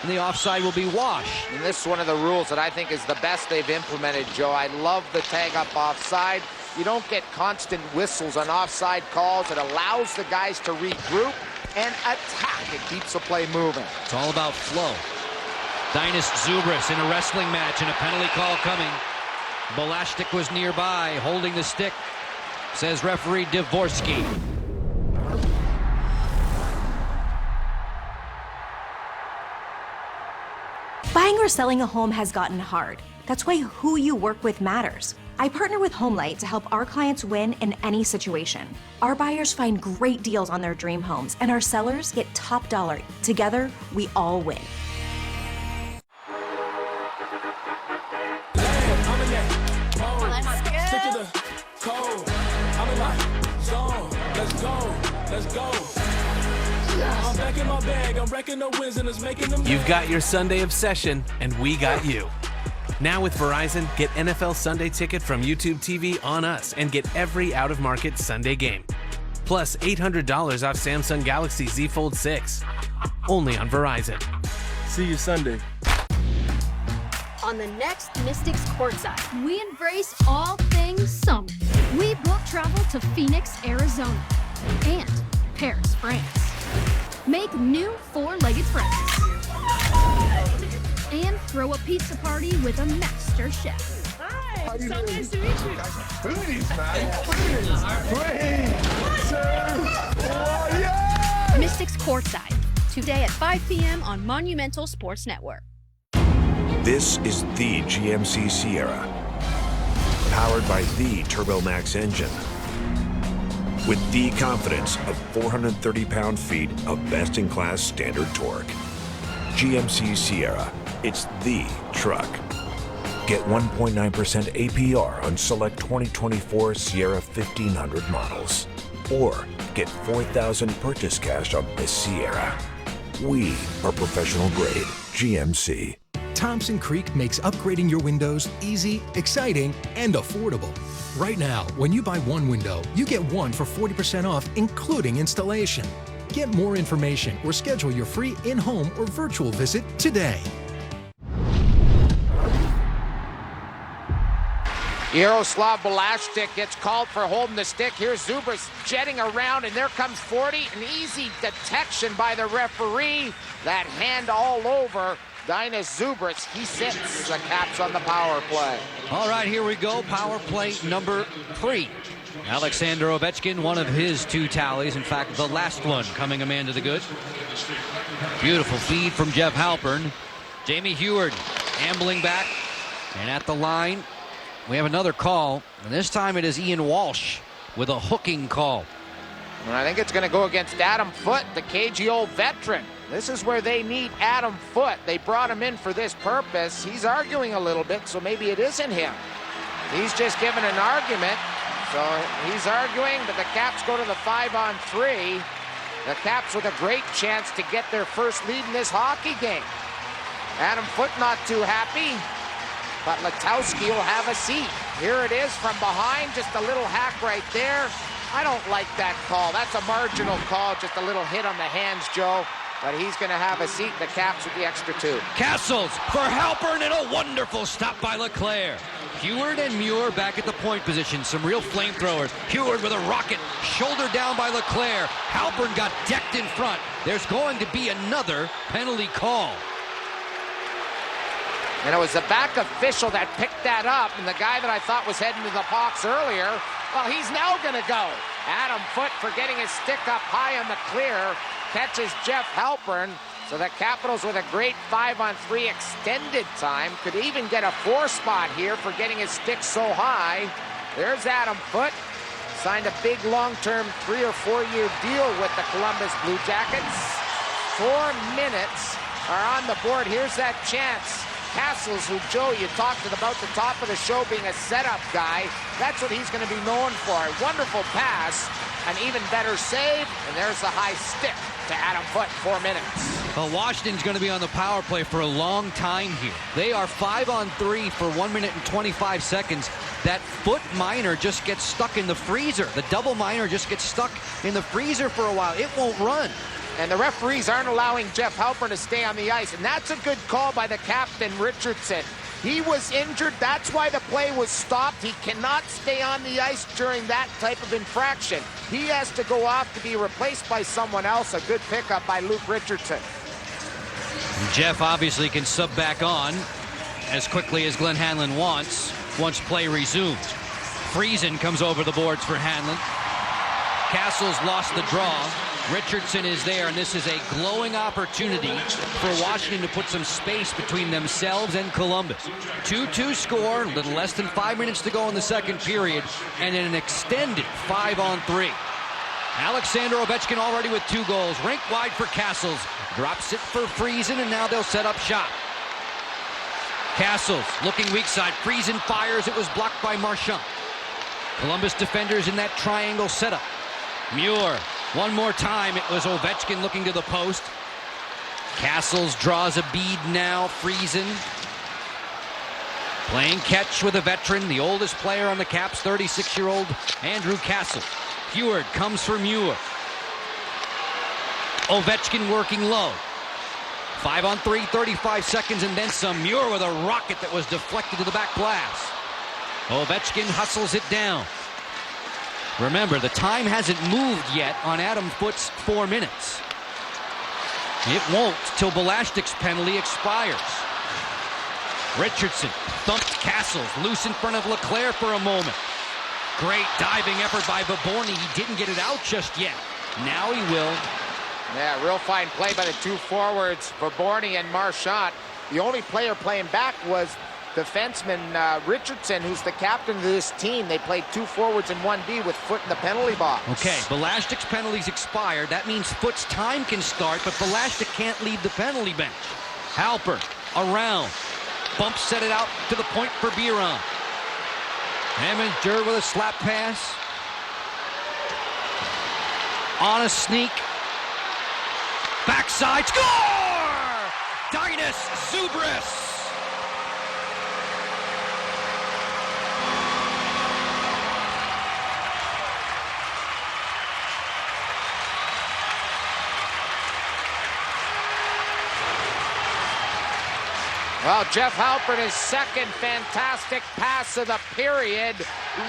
S1: and the offside will be washed.
S2: And this is one of the rules that I think is the best they've implemented, Joe. I love the tag up offside. You don't get constant whistles on offside calls. It allows the guys to regroup and attack. It keeps the play moving.
S1: It's all about flow. Dinas Zubris in a wrestling match and a penalty call coming. Balashtik was nearby, holding the stick, says referee Dvorsky.
S9: Buying or selling a home has gotten hard. That's why who you work with matters. I partner with HomeLight to help our clients win in any situation. Our buyers find great deals on their dream homes, and our sellers get top dollar. Together, we all win.
S11: You've got your Sunday obsession, and we got you. Now with Verizon, get NFL Sunday Ticket from YouTube TV on us and get every out-of-market Sunday game. Plus $800 off Samsung Galaxy Z Fold 6. Only on Verizon.
S24: See you Sunday.
S12: On the next Mystics Courtside, we embrace all things summer. We book travel to Phoenix, Arizona, and Paris, France. Make new four-legged friends. And throw a pizza party with a master chef.
S13: Hi, so nice to meet you. Please, man. Please. Oh, yeah.
S12: Mystics Courtside, today at 5 p.m. on Monumental Sports Network.
S14: This is the GMC Sierra, powered by the TurboMax engine, with the confidence of 430 pound-feet of best-in-class standard torque. GMC Sierra, it's the truck. Get 1.9% APR on select 2024 Sierra 1500 models, or get $4,000 purchase cash on this Sierra. We are professional grade GMC.
S18: Thompson Creek makes upgrading your windows easy, exciting, and affordable. Right now, when you buy one window, you get one for 40% off, including installation. Get more information or schedule your free in-home or virtual visit today.
S2: Yaroslav Balashtik gets called for holding the stick. Here's Zubris jetting around, and there comes 40. An easy detection by the referee. That hand all over Dinas Zubris. He sits the Caps on the power play.
S1: All right, here we go. Power play number 3. Alexander Ovechkin, one of his 2 tallies. In fact, the last one coming a man to the good. Beautiful feed from Jeff Halpern. Jamie Heward ambling back. And at the line, we have another call. And this time it is Ian Walsh with a hooking call.
S2: And I think it's going to go against Adam Foote, the KGO veteran. This is where they need Adam Foote. They brought him in for this purpose. He's arguing a little bit, so maybe it isn't him. He's just given an argument So he's arguing, but the Caps go to the 5-on-3. The Caps with a great chance to get their first lead in this hockey game. Adam Foote not too happy, but Letowski will have a seat. Here it is from behind, just a little hack right there. I don't like that call. That's a marginal call, just a little hit on the hands, Joe. But he's going to have a seat. The Caps with the extra 2.
S1: Castles for Halpern and a wonderful stop by LeClaire. Heward and Muir back at the point position. Some real flamethrowers. Heward with a rocket. Shoulder down by LeClaire. Halpern got decked in front. There's going to be another penalty call.
S2: And it was the back official that picked that up. And the guy that I thought was heading to the box earlier, well, he's now going to go. Adam Foote for getting his stick up high on the clear. Catches Jeff Halpern. So the Capitals with a great 5-on-3 extended time. Could even get a 4 spot here for getting his stick so high. There's Adam Foote. Signed a big long-term 3- or 4-year deal with the Columbus Blue Jackets. 4 minutes are on the board. Here's that chance. Castles, who, Joe, you talked about the top of the show being a setup guy. That's what he's going to be known for. A wonderful pass, an even better save, and there's the high stick to Adam Foote. 4 minutes.
S1: Well, Washington's going to be on the power play for a long time here. They are 5-on-3 for 1 minute and 25 seconds. That Foote minor just gets stuck in the freezer. The double minor just gets stuck in the freezer for a while. It won't run.
S2: And the referees aren't allowing Jeff Halpern to stay on the ice. And that's a good call by the captain, Richardson. He was injured. That's why the play was stopped. He cannot stay on the ice during that type of infraction. He has to go off to be replaced by someone else. A good pickup by Luke Richardson.
S1: Jeff obviously can sub back on as quickly as Glenn Hanlon wants once play resumes. Friesen comes over the boards for Hanlon. Castles lost the draw. Richardson is there, and this is a glowing opportunity for Washington to put some space between themselves and Columbus. 2-2 score, a little less than 5 minutes to go in the second period, and in an extended 5-on-3. Alexander Ovechkin already with 2 goals. Rink wide for Castles. Drops it for Friesen, and now they'll set up shop. Castles looking weak side. Friesen fires. It was blocked by Marchand. Columbus defenders in that triangle setup. Muir. One more time, it was Ovechkin looking to the post. Castles draws a bead now. Friesen playing catch with a veteran, the oldest player on the Caps, 36-year-old Andrew Castle. Heward comes for Muir. Ovechkin working low. 5-on-3, 35 seconds, and then some. Muir with a rocket that was deflected to the back glass. Ovechkin hustles it down. Remember, the time hasn't moved yet on Adam Foote's 4 minutes. It won't till Belastic's penalty expires. Richardson thumped Castles loose in front of LeClaire for a moment. Great diving effort by Vaborny. He didn't get it out just yet. Now he will.
S2: Yeah, real fine play by the 2 forwards, Vaborny and Marchand. The only player playing back was defenseman Richardson, who's the captain of this team. They played 2 forwards and 1B with Foote in the penalty box.
S1: Okay, Belastic's penalties expired. That means Foote's time can start, but Belastic can't leave the penalty bench. Halpern around. Bump set it out to the point for Biron. Heminger with a slap pass. On a sneak. Backside score! Dainis Zubris!
S2: Well, Jeff Halpern, his second fantastic pass of the period,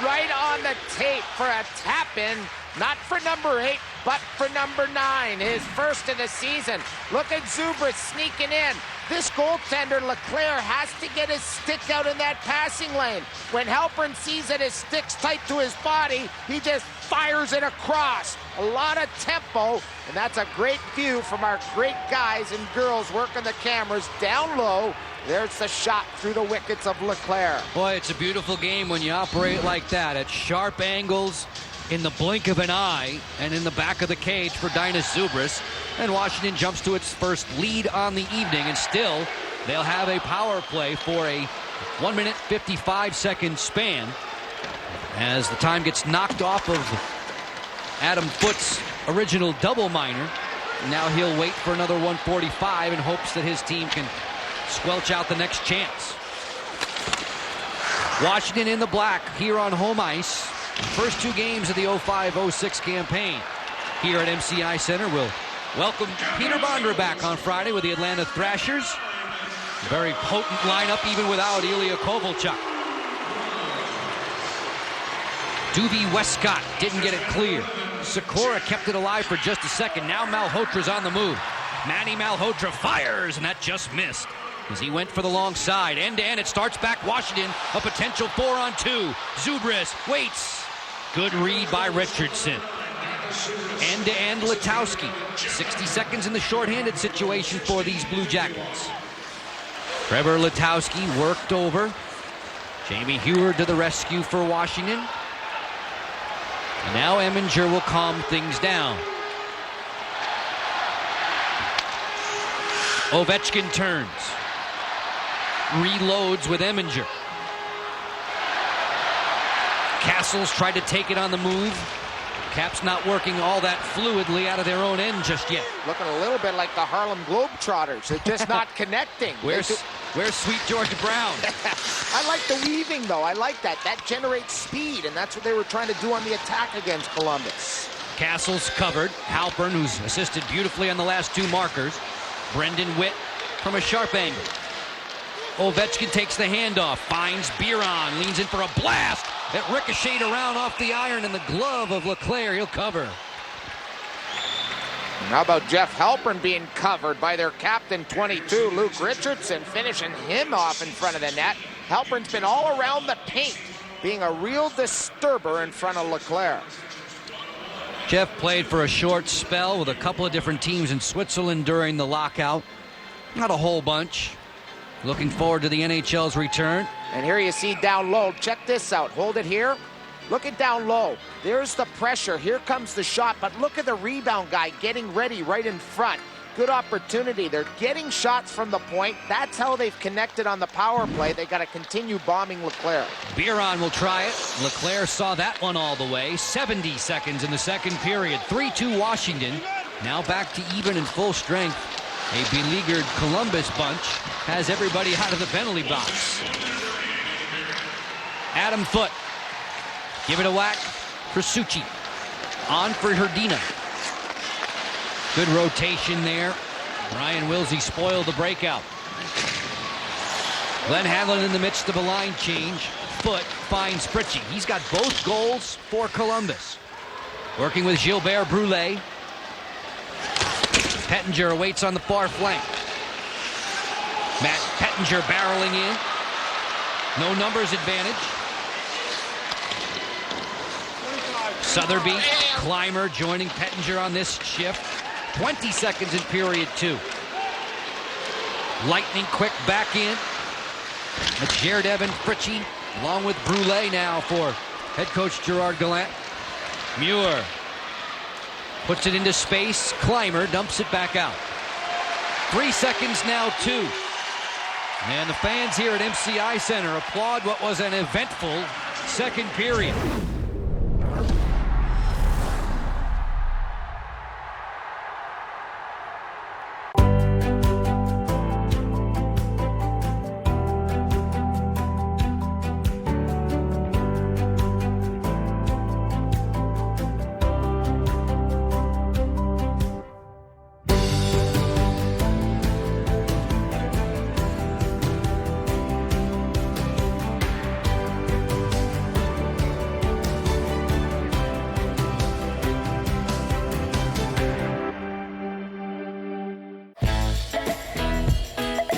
S2: right on the tape for a tap-in, not for number 8, but for number 9, his first of the season. Look at Zubris sneaking in. This goaltender, LeClaire, has to get his stick out in that passing lane. When Halpern sees that his stick's tight to his body, he just fires it across. A lot of tempo, and that's a great view from our great guys and girls working the cameras down low. There's the shot through the wickets of LeClaire.
S1: Boy, it's a beautiful game when you operate like that at sharp angles, in the blink of an eye, and in the back of the cage for Dainis Zubris. And Washington jumps to its first lead on the evening, and still they'll have a power play for a 1 minute 55 second span As the time gets knocked off of Adam Foote's original double minor. Now he'll wait for another 145 in hopes that his team can squelch out the next chance. Washington in the black here on home ice. First 2 games of the 05-06 campaign. Here at MCI Center, we'll welcome Peter Bondra back on Friday with the Atlanta Thrashers. Very potent lineup even without Ilya Kovalchuk. Doobie Westcott didn't get it clear. Sikora kept it alive for just a second. Now Malhotra's on the move. Manny Malhotra fires, and that just missed as he went for the long side. End-to-end, it starts back Washington. A potential 4-on-2. Zubris waits. Good read by Richardson. End-to-end Letowski. 60 seconds in the shorthanded situation for these Blue Jackets. Trevor Letowski worked over. Jamie Heward to the rescue for Washington. And now Eminger will calm things down. Ovechkin turns. Reloads with Eminger. Castles tried to take it on the move. Caps not working all that fluidly out of their own end just yet.
S2: Looking a little bit like the Harlem Globetrotters. They're just not connecting.
S1: Where's Sweet George Brown?
S2: I like the weaving, though. I like that. That generates speed, and that's what they were trying to do on the attack against Columbus.
S1: Castles covered. Halpern, who's assisted beautifully on the last 2 markers. Brendan Witt from a sharp angle. Ovechkin takes the handoff, finds Biron, leans in for a blast. It ricocheted around off the iron and the glove of Leclerc. He'll cover.
S2: And how about Jeff Halpern being covered by their captain, 22, Luke Richardson, finishing him off in front of the net. Halpern's been all around the paint, being a real disturber in front of Leclerc.
S1: Jeff played for a short spell with a couple of different teams in Switzerland during the lockout. Not a whole bunch. Looking forward to the NHL's return.
S2: And here you see down low. Check this out. Hold it here. Look at down low. There's the pressure. Here comes the shot. But look at the rebound guy getting ready right in front. Good opportunity. They're getting shots from the point. That's how they've connected on the power play. They got to continue bombing Leclerc.
S1: Biron will try it. Leclerc saw that one all the way. 70 seconds in the second period. 3-2 Washington. Now back to even and full strength. A beleaguered Columbus bunch has everybody out of the penalty box. Adam Foote. Give it a whack for Suchi. On for Herdina. Good rotation there. Ryan Wilsey spoiled the breakout. Glenn Hanlon in the midst of a line change. Foote finds Pritchie. He's got both goals for Columbus. Working with Gilbert Brule. Pettinger awaits on the far flank. Matt Pettinger barreling in. No numbers advantage. Sotheby, Clymer joining Pettinger on this shift. 20 seconds in period 2. Lightning quick back in. Jared Evan Pritchie along with Brule now for head coach Gerard Gallant. Muir puts it into space. Clymer dumps it back out. 3 seconds now, 2. And the fans here at MCI Center applaud what was an eventful second period.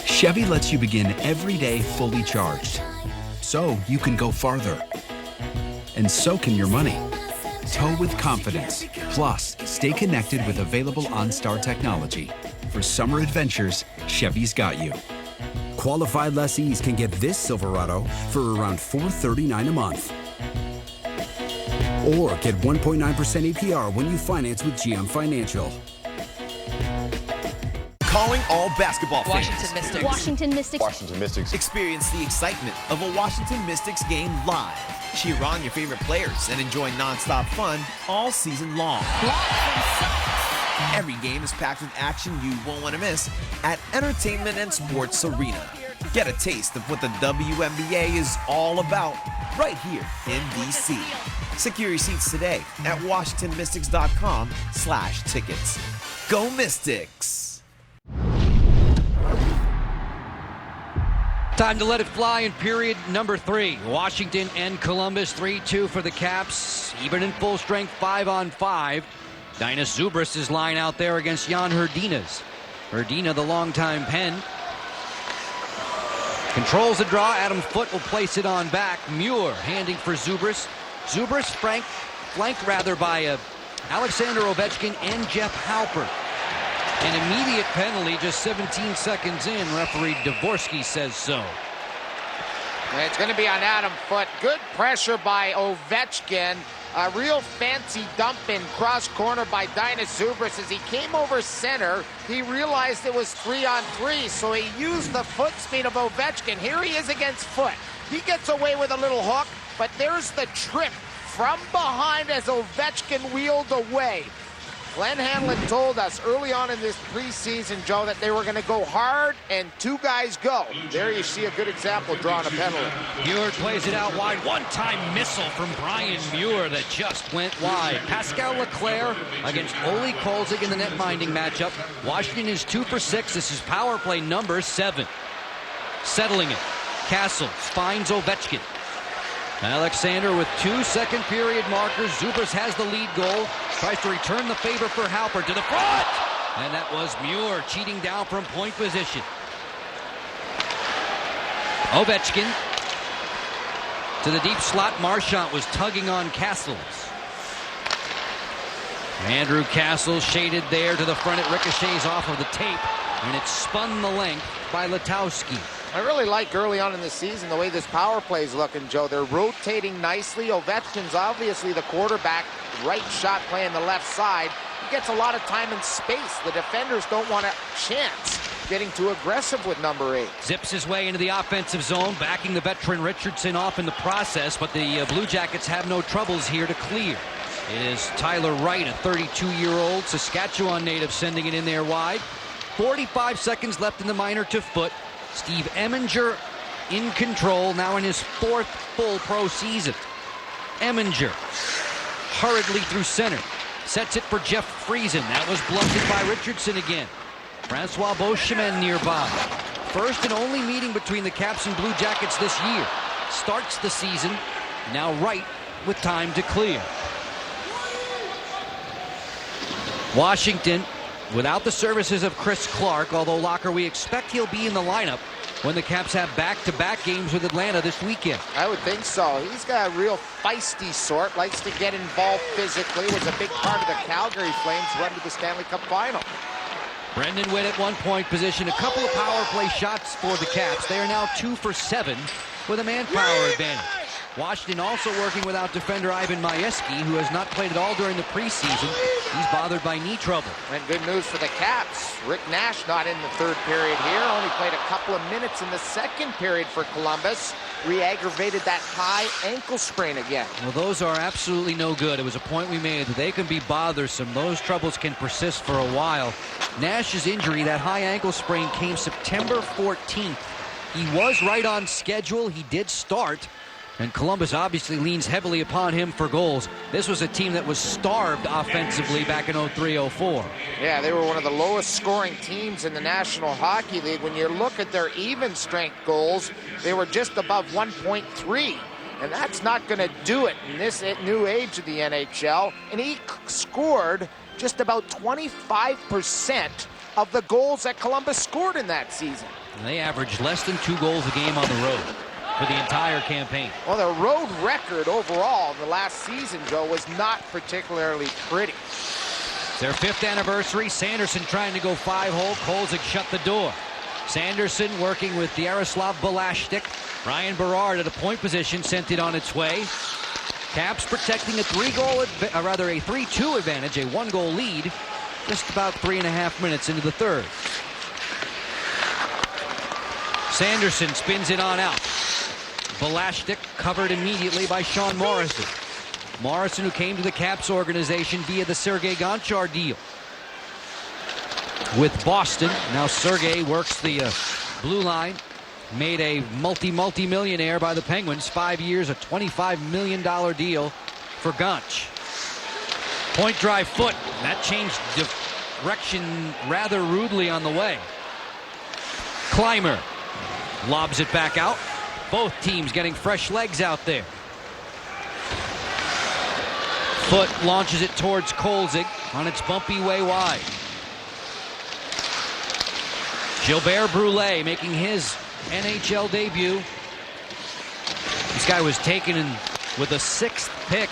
S10: Chevy lets you begin every day fully charged, so you can go farther. And so can your money. Tow with confidence. Plus, stay connected with available OnStar technology. For summer adventures, Chevy's got you.
S15: Qualified lessees can get this Silverado for around $439 a month. Or get 1.9% APR when you finance with GM Financial.
S16: Calling all basketball fans.
S12: Washington Mystics. Washington Mystics.
S16: Washington Mystics. Experience the excitement of a Washington Mystics game live. Cheer on your favorite players and enjoy nonstop fun all season long. Every game is packed with action you won't want to miss at Entertainment and Sports Arena. Get a taste of what the WNBA is all about right here in DC. Secure your seats today at WashingtonMystics.com/tickets. Go Mystics!
S1: Time to let it fly in period number 3. Washington and Columbus 3-2 for the Caps. Even in full strength 5-on-5. Dinah Zubris' line out there against Jan Hrdina's. Hrdina, the longtime Pen. Controls the draw. Adam Foote will place it on back. Muir handing for Zubris. Zubris flanked by Alexander Ovechkin and Jeff Halpert. An immediate penalty just 17 seconds in. Referee Dvorsky says so.
S2: It's going to be on Adam Foote. Good pressure by Ovechkin. A real fancy dump in cross corner by Dinah Zubris. As he came over center, he realized it was 3-on-3, so he used the foot speed of Ovechkin. Here he is against Foote. He gets away with a little hook, but there's the trip from behind as Ovechkin wheeled away. Glenn Hanlon told us early on in this preseason, Joe, that they were going to go hard and 2 guys go. There you see a good example drawing a penalty.
S1: Muir plays it out wide. One-time missile from Brian Muir that just went wide. Pascal Leclerc against Ole Kolzig in the net-minding matchup. Washington is 2 for 6. This is power play number 7. Settling it. Castles finds Ovechkin. Alexander with 2 second-period markers. Zubris has the lead goal. Tries to return the favor for Halpert to the front. And that was Muir cheating down from point position. Ovechkin to the deep slot. Marchand was tugging on Castles. Andrew Castles shaded there to the front. It ricochets off of the tape. And it's spun the length by Letowski.
S2: I really like early on in the season the way this power play is looking, Joe. They're rotating nicely. Ovechkin's obviously the quarterback. Right shot playing the left side. He gets a lot of time and space. The defenders don't want a chance getting too aggressive with number 8.
S1: Zips his way into the offensive zone, backing the veteran Richardson off in the process, but the Blue Jackets have no troubles here to clear. It is Tyler Wright, a 32-year-old Saskatchewan native, sending it in there wide. 45 seconds left in the minor to Foote. Steve Eminger in control, now in his 4th full pro season. Eminger hurriedly through center. Sets it for Jeff Friesen. That was blunted by Richardson again. Francois Beauchemin nearby. First and only meeting between the Caps and Blue Jackets this year. Starts the season. Now Wright with time to clear. Washington without the services of Chris Clark, although Locker, we expect he'll be in the lineup when the Caps have back-to-back games with Atlanta this weekend.
S2: I would think so. He's got a real feisty sort, likes to get involved physically, was a big part of the Calgary Flames run to the Stanley Cup final.
S1: Brendan Witt at one-point position. A couple of power play shots for the Caps. They are now 2 for 7 with a manpower advantage. Washington also working without defender Ivan Majewski, who has not played at all during the preseason. He's bothered by knee trouble.
S2: And good news for the Caps. Rick Nash not in the 3rd period here. Only played a couple of minutes in the 2nd period for Columbus. Re-aggravated that high ankle sprain again.
S1: Well, those are absolutely no good. It was a point we made that they can be bothersome. Those troubles can persist for a while. Nash's injury, that high ankle sprain, came September 14th. He was right on schedule. He did start. And Columbus obviously leans heavily upon him for goals. This was a team that was starved offensively back in 03-04.
S2: Yeah, they were one of the lowest scoring teams in the National Hockey League. When you look at their even strength goals, they were just above 1.3. And that's not going to do it in this new age of the NHL. And he scored just about 25% of the goals that Columbus scored in that season.
S1: And they averaged less than 2 goals a game on the road for the entire campaign.
S2: Well, the road record overall in the last season, Joe, was not particularly pretty.
S1: It's their 5th anniversary. Sanderson trying to go 5-hole. Kolzig shut the door. Sanderson working with Yaroslav Balashtik. Ryan Berard at a point position sent it on its way. Caps protecting a 3-2 advantage, a 1-goal lead, just about 3.5 minutes into the 3rd. Sanderson spins it on out. Velashtik covered immediately by Sean Morrison. Morrison, who came to the Caps organization via the Sergei Gonchar deal with Boston. Now Sergei works the blue line. Made a multi-millionaire by the Penguins. 5 years, a $25 million deal for Gonch. Point drive foot. That changed direction rather rudely on the way. Clymer lobs it back out. Both teams getting fresh legs out there. Foot launches it towards Kolzig on its bumpy way wide. Gilbert Brule making his NHL debut. This guy was taken with the 6th pick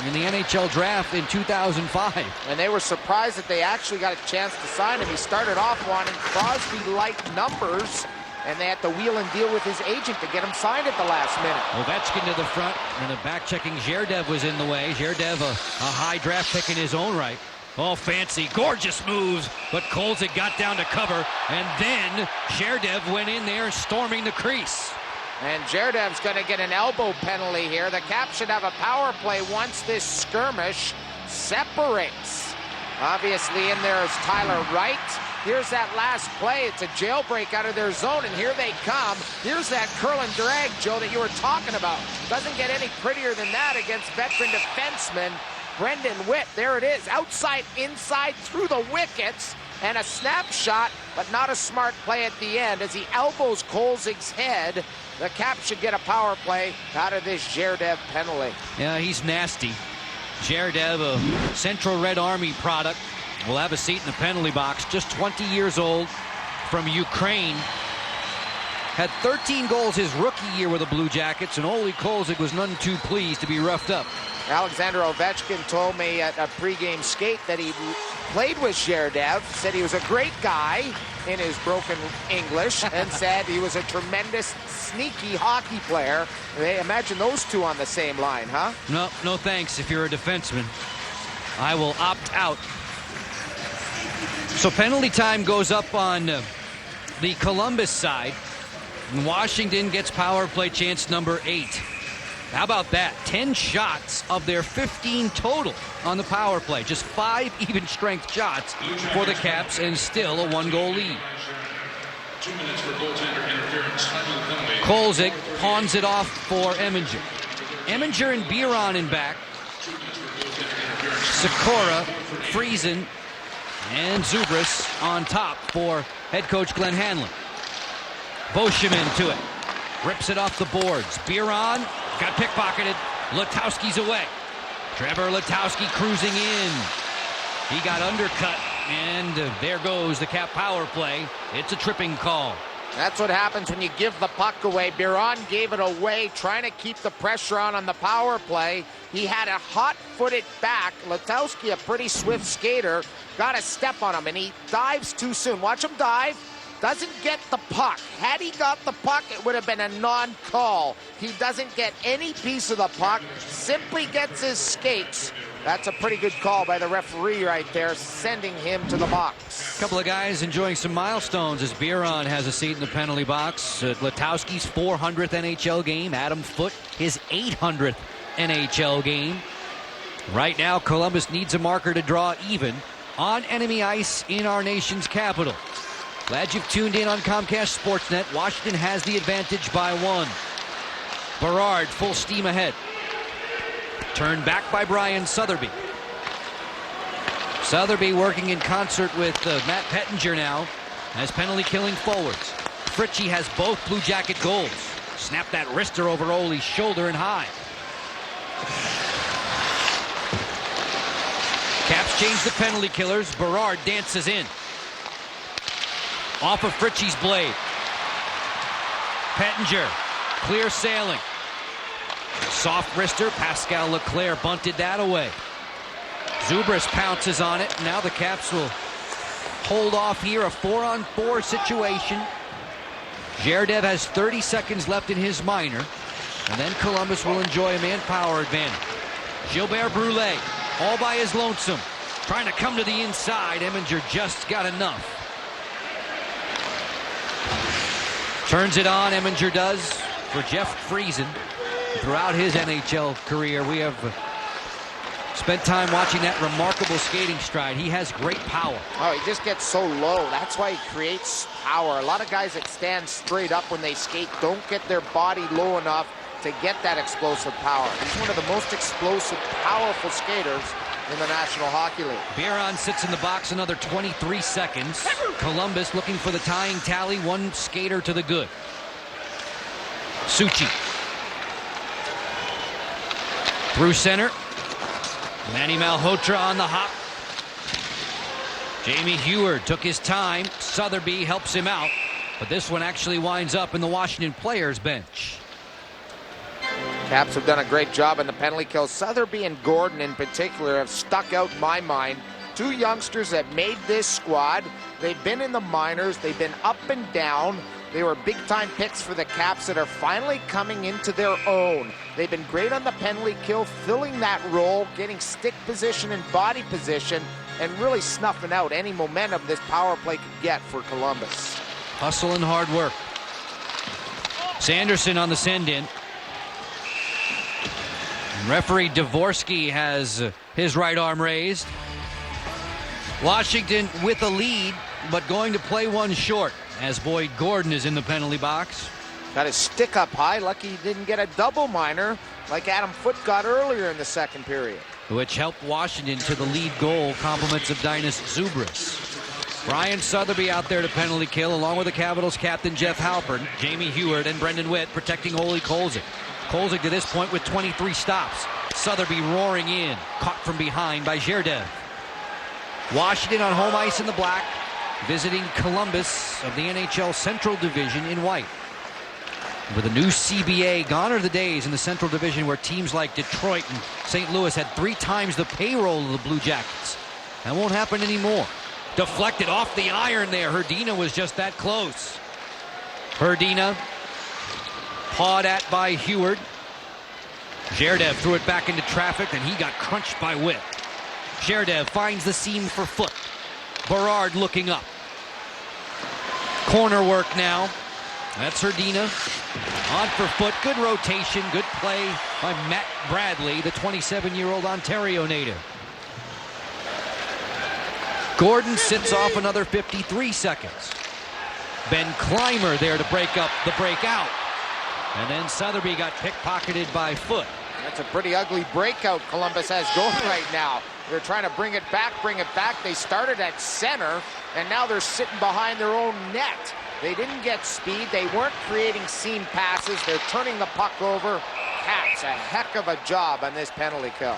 S1: in the NHL draft in 2005.
S2: And they were surprised that they actually got a chance to sign him. He started off wanting Crosby-like numbers, and they had to wheel and deal with his agent to get him signed at the last minute.
S1: Ovechkin to the front, and the back-checking Zherdev was in the way. Zherdev, a high draft pick in his own right. Oh, fancy, gorgeous moves, but Kolzig got down to cover, and then Zherdev went in there storming the crease.
S2: And Zherdev's going to get an elbow penalty here. The Caps should have a power play once this skirmish separates. Obviously in there is Tyler Wright. Here's that last play. It's a jailbreak out of their zone, and here they come. Here's that curl and drag, Joe, that you were talking about. Doesn't get any prettier than that against veteran defenseman Brendan Witt. There it is, outside, inside, through the wickets, and a snapshot, but not a smart play at the end as he elbows Kolzig's head. The Caps should get a power play out of this Zherdev penalty.
S1: Yeah, he's nasty. Zherdev, a Central Red Army product, will have a seat in the penalty box. Just 20 years old, from Ukraine. Had 13 goals his rookie year with the Blue Jackets, and Ole Kolzig was none too pleased to be roughed up.
S2: Alexander Ovechkin told me at a pregame skate that he played with Zherdev, said he was a great guy in his broken English, and said he was a tremendous, sneaky hockey player. They imagine those two on the same line, huh?
S1: No thanks if you're a defenseman. I will opt out. So penalty time goes up on the Columbus side, and Washington gets power play chance number 8. How about that? 10 shots of their 15 total on the power play. Just 5 even strength shots for the Caps, and still a 1-goal lead.
S25: 2 minutes for goaltender interference.
S1: Kolzig pawns it off for Eminger. Eminger and Biron in back. Sikora, Friesen, and Zubris on top for head coach Glenn Hanlon. Boschman to it. Rips it off the boards. Biron got pickpocketed. Letowski's away. Trevor Letowski cruising in. He got undercut, and there goes the Cap power play. It's a tripping call.
S2: That's what happens when you give the puck away. Biron gave it away, trying to keep the pressure on the power play. He had a hot-footed back. Letowski, a pretty swift skater, got a step on him, and he dives too soon. Watch him dive. Doesn't get the puck. Had he got the puck, it would have been a non-call. He doesn't get any piece of the puck, simply gets his skates. That's a pretty good call by the referee right there, sending him to the box.
S1: A couple of guys enjoying some milestones as Biron has a seat in the penalty box. Letowski's 400th NHL game. Adam Foote, his 800th NHL game. Right now, Columbus needs a marker to draw even on enemy ice in our nation's capital. Glad you've tuned in on Comcast Sportsnet. Washington has the advantage by 1. Berard full steam ahead. Turned back by Brian Sotheby. Sotheby working in concert with Matt Pettinger now as penalty killing forwards. Fritchie has both Blue Jacket goals. Snap that wrister over Ole's shoulder and high. Caps change the penalty killers. Berard dances in. Off of Fritchie's blade. Pettinger, clear sailing. Soft wrister, Pascal Leclerc bunted that away. Zubris pounces on it. Now the Caps will hold off here, a 4-on-4 situation. Zherdev has 30 seconds left in his minor, and then Columbus will enjoy a manpower advantage. Gilbert Brule, all by his lonesome, trying to come to the inside. Eminger just got enough. Turns it on, Eminger does, for Jeff Friesen. Throughout his NHL career, we have spent time watching that remarkable skating stride. He has great power.
S2: Oh, he just gets so low. That's why he creates power. A lot of guys that stand straight up when they skate don't get their body low enough to get that explosive power. He's one of the most explosive, powerful skaters in the National Hockey League.
S1: Biron sits in the box another 23 seconds. Columbus looking for the tying tally. One skater to the good. Suchi. Through center. Manny Malhotra on the hop. Jamie Heward took his time. Sotheby helps him out. But this one actually winds up in the Washington players' bench.
S2: Caps have done a great job in the penalty kill. Sotheby and Gordon in particular have stuck out in my mind. Two youngsters that made this squad. They've been in the minors. They've been up and down. They were big-time picks for the Caps that are finally coming into their own. They've been great on the penalty kill, filling that role, getting stick position and body position, and really snuffing out any momentum this power play could get for Columbus.
S1: Hustle and hard work. Sanderson on the send-in. Referee Dvorsky has his right arm raised. Washington with a lead, but going to play one short as Boyd Gordon is in the penalty box.
S2: Got his stick up high. Lucky he didn't get a double minor like Adam Foote got earlier in the second period.
S1: Which helped Washington to the lead goal, compliments of Dinas Zubris. Brian Sotheby out there to penalty kill, along with the Capitals captain Jeff Halpern, Jamie Heward, and Brendan Witt protecting Ole Kolzig. Kolzig to this point with 23 stops. Sotheby roaring in, caught from behind by Zherdev. Washington on home ice in the black, visiting Columbus of the NHL Central Division in white. With a new CBA, gone are the days in the Central Division where teams like Detroit and St. Louis had 3 times the payroll of the Blue Jackets. That won't happen anymore. Deflected off the iron there. Hrdina was just that close. Hrdina pawed at by Heward. Zherdev threw it back into traffic, and he got crunched by Witt. Zherdev finds the seam for Foote. Berard looking up. Corner work now. That's Hrdina. On for Foote. Good rotation. Good play by Matt Bradley, the 27-year-old Ontario native. Gordon sits off another 53 seconds. Ben Clymer there to break up the breakout. And then Sotheby got pickpocketed by Foote.
S2: That's a pretty ugly breakout Columbus has going right now. They're trying to bring it back. They started at center, and now they're sitting behind their own net. They didn't get speed. They weren't creating seam passes. They're turning the puck over. Caps, a heck of a job on this penalty kill.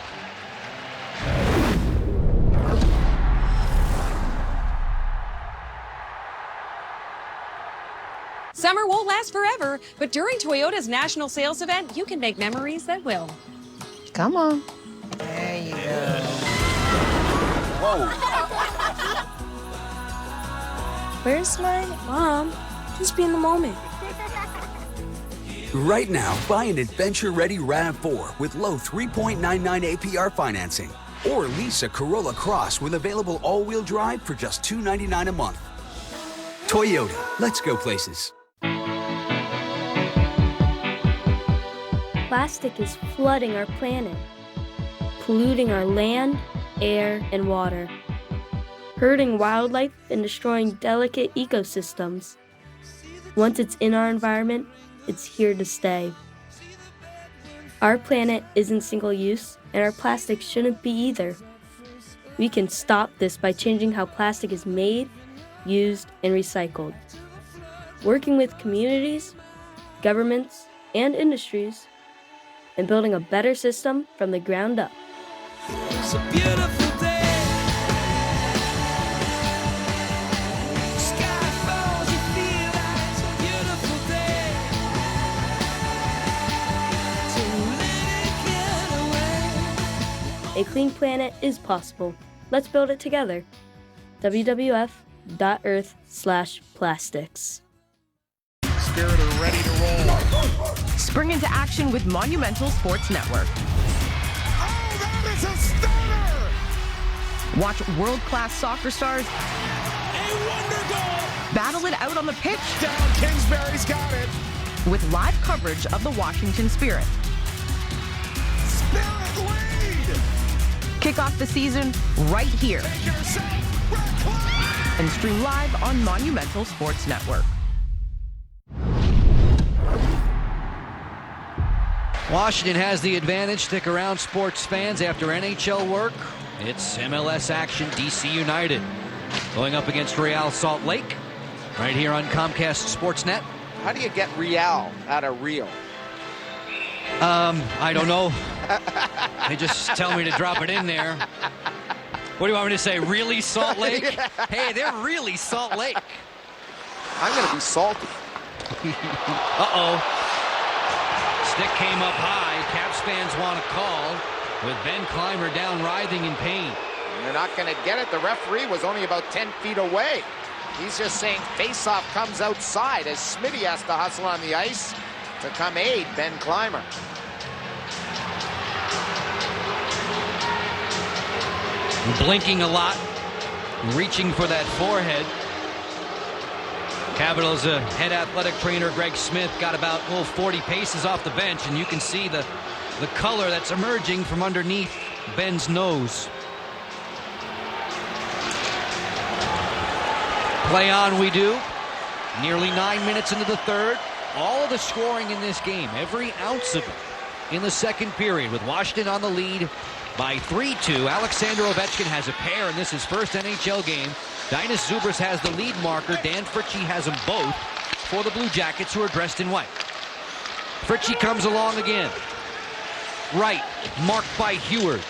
S17: Summer won't last forever, but during Toyota's national sales event, you can make memories that will.
S19: Come on.
S2: There you go.
S19: Whoa. Where's my mom? Just be in the moment.
S15: Right now, buy an adventure-ready RAV4 with low 3.99 APR financing. Or lease a Corolla Cross with available all-wheel drive for just $299 a month. Toyota, let's go places.
S20: Plastic is flooding our planet, polluting our land, air, and water, hurting wildlife and destroying delicate ecosystems. Once it's in our environment, it's here to stay. Our planet isn't single-use, and our plastic shouldn't be either. We can stop this by changing how plastic is made, used, and recycled. Working with communities, governments, and industries, and building a better system from the ground up.
S4: It's a beautiful day. Sky falls, you feel like it's a beautiful day. So let it get away.
S20: A clean planet is possible. Let's build it together. WWF.Earth/plastics.
S2: Spirit are ready to roll.
S21: Spring into action with Monumental Sports Network.
S13: Oh, that is a stunner!
S21: Watch world-class soccer stars
S13: A wonder goal!
S21: battle it out on the pitch.
S13: Down, Kingsbury's got it.
S21: With live coverage of the Washington Spirit.
S13: Spirit lead.
S21: Kick off the season right here. And stream live on Monumental Sports Network.
S1: Washington has the advantage. Stick around, sports fans. After NHL work, it's MLS action. DC United going up against Real Salt Lake right here on Comcast Sportsnet.
S2: How do you get Real out of Rio?
S1: I don't know. They just tell me to drop it in there. What do you want me to say? Really, Salt Lake? Hey, they're really Salt Lake.
S2: I'm going to be salty.
S1: Uh-oh. Stick came up high. Caps fans want a call with Ben Clymer down writhing in pain.
S2: You're not going to get it. The referee was only about 10 feet away. He's just saying face-off comes outside as Smitty has to hustle on the ice to come aid Ben Clymer.
S1: Blinking a lot, reaching for that forehead. Capitals head athletic trainer Greg Smith got about 40 paces off the bench, and you can see the color that's emerging from underneath Ben's nose. Play on we do. Nearly 9 minutes into the third. All of the scoring in this game, every ounce of it, in the second period, with Washington on the lead by 3-2. Alexander Ovechkin has a pair, and this is his first NHL game. Dinas Zubris has the lead marker. Dan Fritchie has them both for the Blue Jackets, who are dressed in white. Fritchie comes along again. Right, marked by Heward.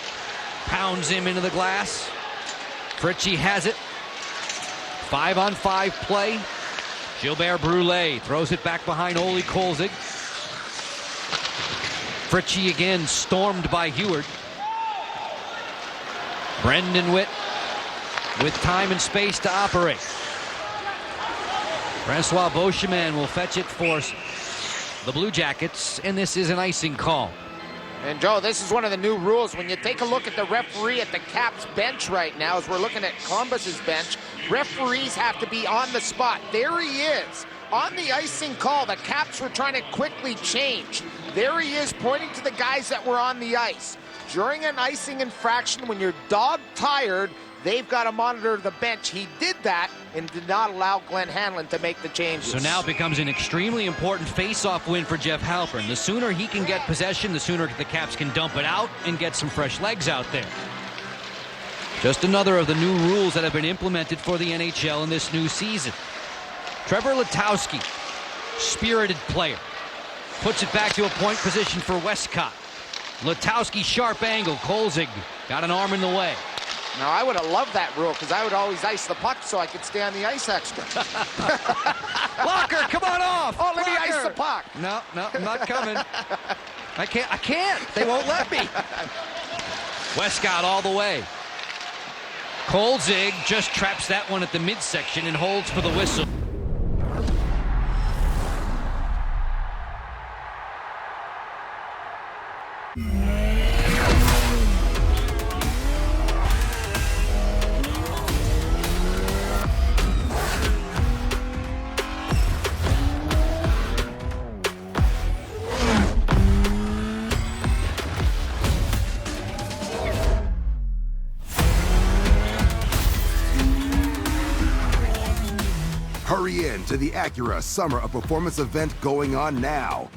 S1: Pounds him into the glass. Fritchie has it. 5-on-5 play. Gilbert Brule throws it back behind Ole Kolzig. Fritchie again stormed by Heward. Brendan Witt with time and space to operate. Francois Beauchemin will fetch it for the Blue Jackets, and this is an icing call.
S2: And Joe, this is one of the new rules. When you take a look at the referee at the Caps bench right now, as we're looking at Columbus's bench, referees have to be on the spot. There he is on the icing call. The Caps were trying to quickly change. There he is pointing to the guys that were on the ice. During an icing infraction, when you're dog-tired, they've got to monitor the bench. He did that and did not allow Glenn Hanlon to make the changes.
S1: So now it becomes an extremely important face-off win for Jeff Halpern. The sooner he can get possession, the sooner the Caps can dump it out and get some fresh legs out there. Just another of the new rules that have been implemented for the NHL in this new season. Trevor Letowski, spirited player, puts it back to a point position for Westcott. Letowski, sharp angle. Kolzig got an arm in the way.
S2: Now, I would have loved that rule because I would always ice the puck so I could stay on the ice extra.
S1: Locker, come on off.
S2: Oh, let me ice the puck.
S1: No, I'm not coming. I can't. They won't let me. Westcott all the way. Kolzig just traps that one at the midsection and holds for the whistle.
S3: Hurry in to the Acura Summer of Performance event going on now.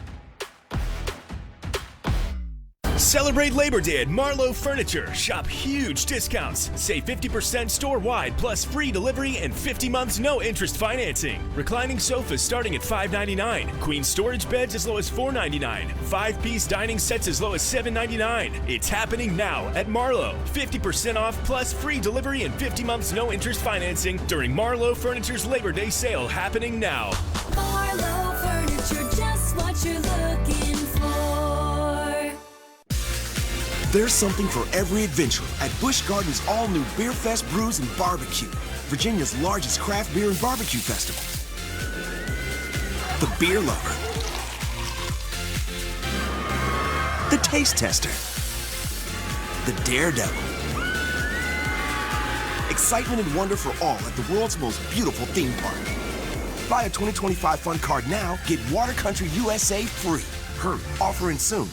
S5: Celebrate Labor Day at Marlowe Furniture. Shop huge discounts. Save 50% store-wide, plus free delivery and 50 months no-interest financing. Reclining sofas starting at $5.99. Queen storage beds as low as $4.99. 5-piece dining sets as low as $7.99. It's happening now at Marlowe. 50% off, plus free delivery and 50 months no-interest financing during Marlowe Furniture's Labor Day sale, happening now.
S4: Marlowe Furniture, just what you're looking for.
S15: There's something for every adventure at Busch Gardens' all-new Beer Fest Brews and Barbecue, Virginia's largest craft beer and barbecue festival. The beer lover, the taste tester, the daredevil. Excitement and wonder for all at the world's most beautiful theme park.
S3: Buy a 2025 Fun Card now, get Water Country USA free. Hurry, offering soon.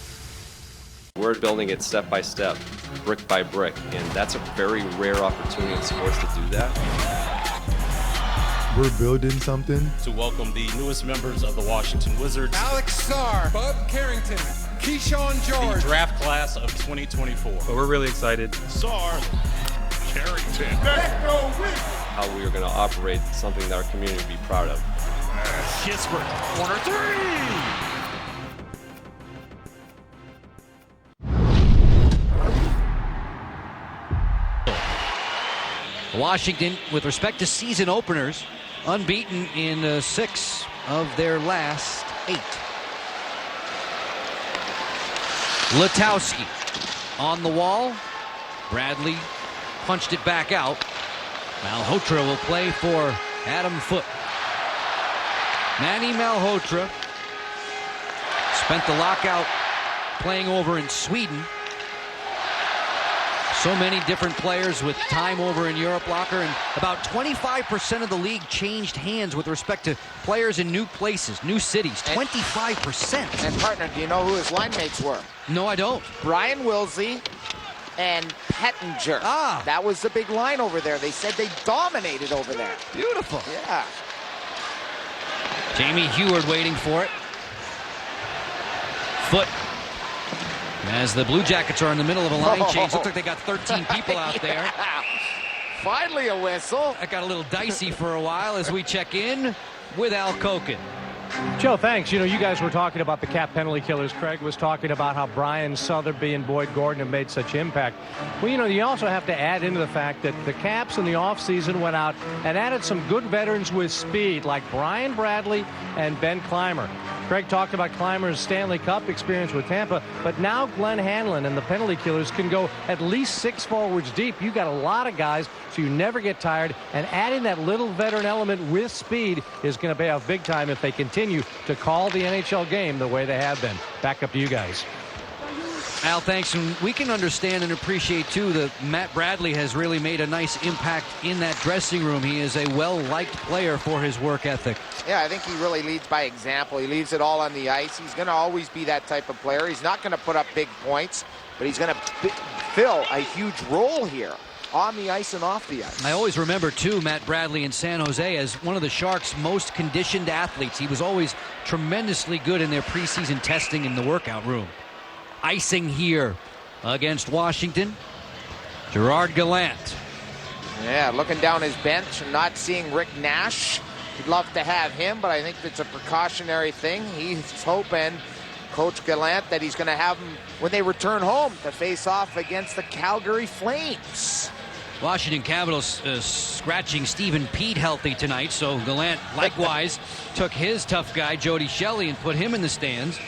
S6: We're building it step by step, brick by brick, and that's a very rare opportunity in sports to do that.
S24: We're building something.
S7: To welcome the newest members of the Washington Wizards.
S8: Alex Sarr, Bub Carrington, Keyshawn George.
S7: The draft class of 2024.
S22: But we're really excited.
S8: Sarr, Carrington. Let's go with
S6: how we are going to operate something that our community will be proud of.
S8: Kispert, corner three.
S1: Washington, with respect to season openers, unbeaten in 6 of their last 8. Letowski on the wall. Bradley punched it back out. Malhotra will play for Adam Foote. Manny Malhotra spent the lockout playing over in Sweden. So many different players with time over in Europe, Locker, and about 25% of the league changed hands with respect to players in new places, new cities. 25%.
S2: And partner, do you know who his line mates were?
S1: No, I don't.
S2: Brian Wilsey and Pettinger.
S1: Ah.
S2: That was the big line over there. They said they dominated over there.
S1: Beautiful.
S2: Yeah.
S1: Jamie Heward waiting for it. Foote. As the Blue Jackets are in the middle of a line change. Looks like they got 13 people out there.
S2: Finally a whistle.
S1: That got a little dicey for a while as we check in with Al Koken.
S23: Joe, thanks. You know, you guys were talking about the cap penalty killers. Craig was talking about how Brian Sotheby and Boyd Gordon have made such impact. Well, you know, you also have to add into the fact that the Caps in the offseason went out and added some good veterans with speed, like Brian Bradley and Ben Clymer. Craig talked about Clymer's Stanley Cup experience with Tampa, but now Glenn Hanlon and the penalty killers can go at least 6 forwards deep. You got a lot of guys, so you never get tired, and adding that little veteran element with speed is going to pay off big time if they continue to call the NHL game the way they have been. Back up to you guys.
S1: Al, thanks. And we can understand and appreciate, too, that Matt Bradley has really made a nice impact in that dressing room. He is a well-liked player for his work ethic.
S2: Yeah, I think he really leads by example. He leaves it all on the ice. He's going to always be that type of player. He's not going to put up big points, but he's going to fill a huge role here on the ice and off the ice.
S1: I always remember, too, Matt Bradley in San Jose as one of the Sharks' most conditioned athletes. He was always tremendously good in their preseason testing in the workout room. Icing here against Washington. Gerard Gallant.
S2: Yeah, looking down his bench and not seeing Rick Nash. He'd love to have him, but I think it's a precautionary thing. He's hoping, Coach Gallant, that he's going to have him when they return home to face off against the Calgary Flames.
S1: Washington Capitals scratching Stephen Peat healthy tonight, so Gallant likewise took his tough guy, Jody Shelley, and put him in the stands.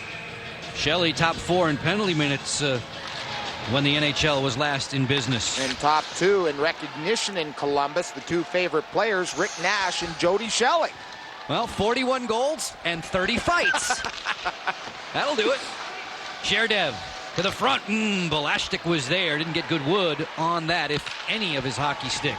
S1: Shelley top 4 in penalty minutes when the NHL was last in business.
S2: And top 2 in recognition in Columbus, the 2 favorite players, Rick Nash and Jody Shelley.
S1: Well, 41 goals and 30 fights. That'll do it. Sherdev to the front. Balashtik was there. Didn't get good wood on that, if any, of his hockey stick.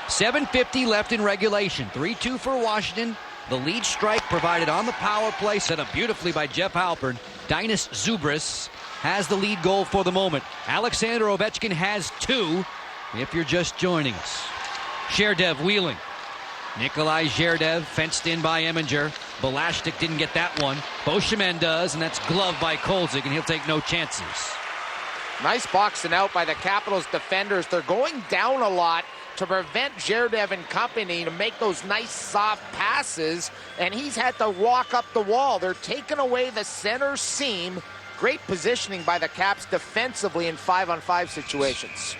S1: 7:50 left in regulation. 3-2 for Washington. The lead strike provided on the power play, set up beautifully by Jeff Halpern. Dinas Zubris has the lead goal for the moment. Alexander Ovechkin has 2, if you're just joining us. Sherdev wheeling. Nikolai Sherdev fenced in by Eminger. Balashtik didn't get that one. Beauchemin does, and that's gloved by Kolzig, and he'll take no chances.
S2: Nice boxing out by the Capitals defenders. They're going down a lot to prevent Sherdev and company to make those nice soft passes, and he's had to walk up the wall. They're taking away the center seam. Great positioning by the Caps defensively in 5-on-5 situations.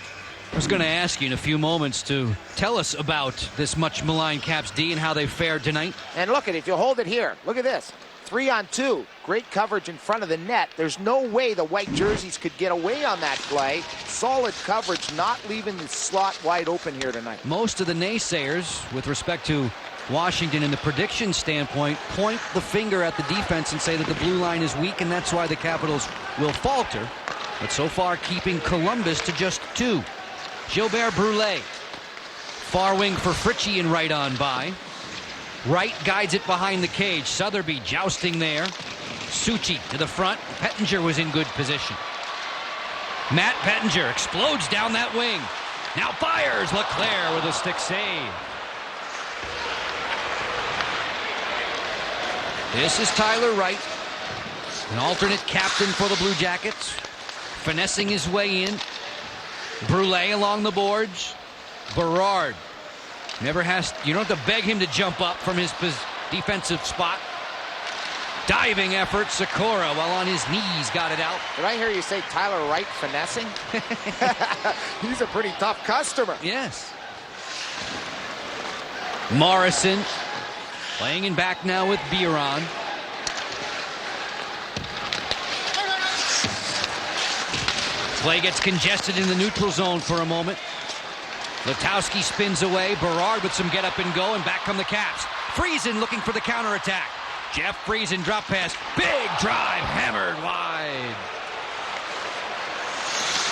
S1: I was going to ask you in a few moments to tell us about this much maligned Caps D and how they fared tonight.
S2: And look at it, if you hold it here, look at this. 3-on-2, great coverage in front of the net. There's no way the white jerseys could get away on that play. Solid coverage, not leaving the slot wide open here tonight.
S1: Most of the naysayers, with respect to Washington in the prediction standpoint, point the finger at the defense and say that the blue line is weak, and that's why the Capitals will falter. But so far, keeping Columbus to just 2. Gilbert Brule, far wing for Fritchie and right on by. Wright guides it behind the cage. Sotheby jousting there. Suchi to the front. Pettinger was in good position. Matt Pettinger explodes down that wing. Now fires. LeClaire with a stick save. This is Tyler Wright, an alternate captain for the Blue Jackets, finessing his way in. Brule along the boards. Berard never has. You don't have to beg him to jump up from his defensive spot. Diving effort. Sikora, while on his knees, got it out.
S2: Did I hear you say Tyler Wright finessing? He's a pretty tough customer.
S1: Yes. Morrison playing in back now with Biron. Play gets congested in the neutral zone for a moment. Letowski spins away. Berard with some get up and go, and back come the Caps. Friesen looking for the counterattack. Jeff Friesen drop pass. Big drive, hammered wide.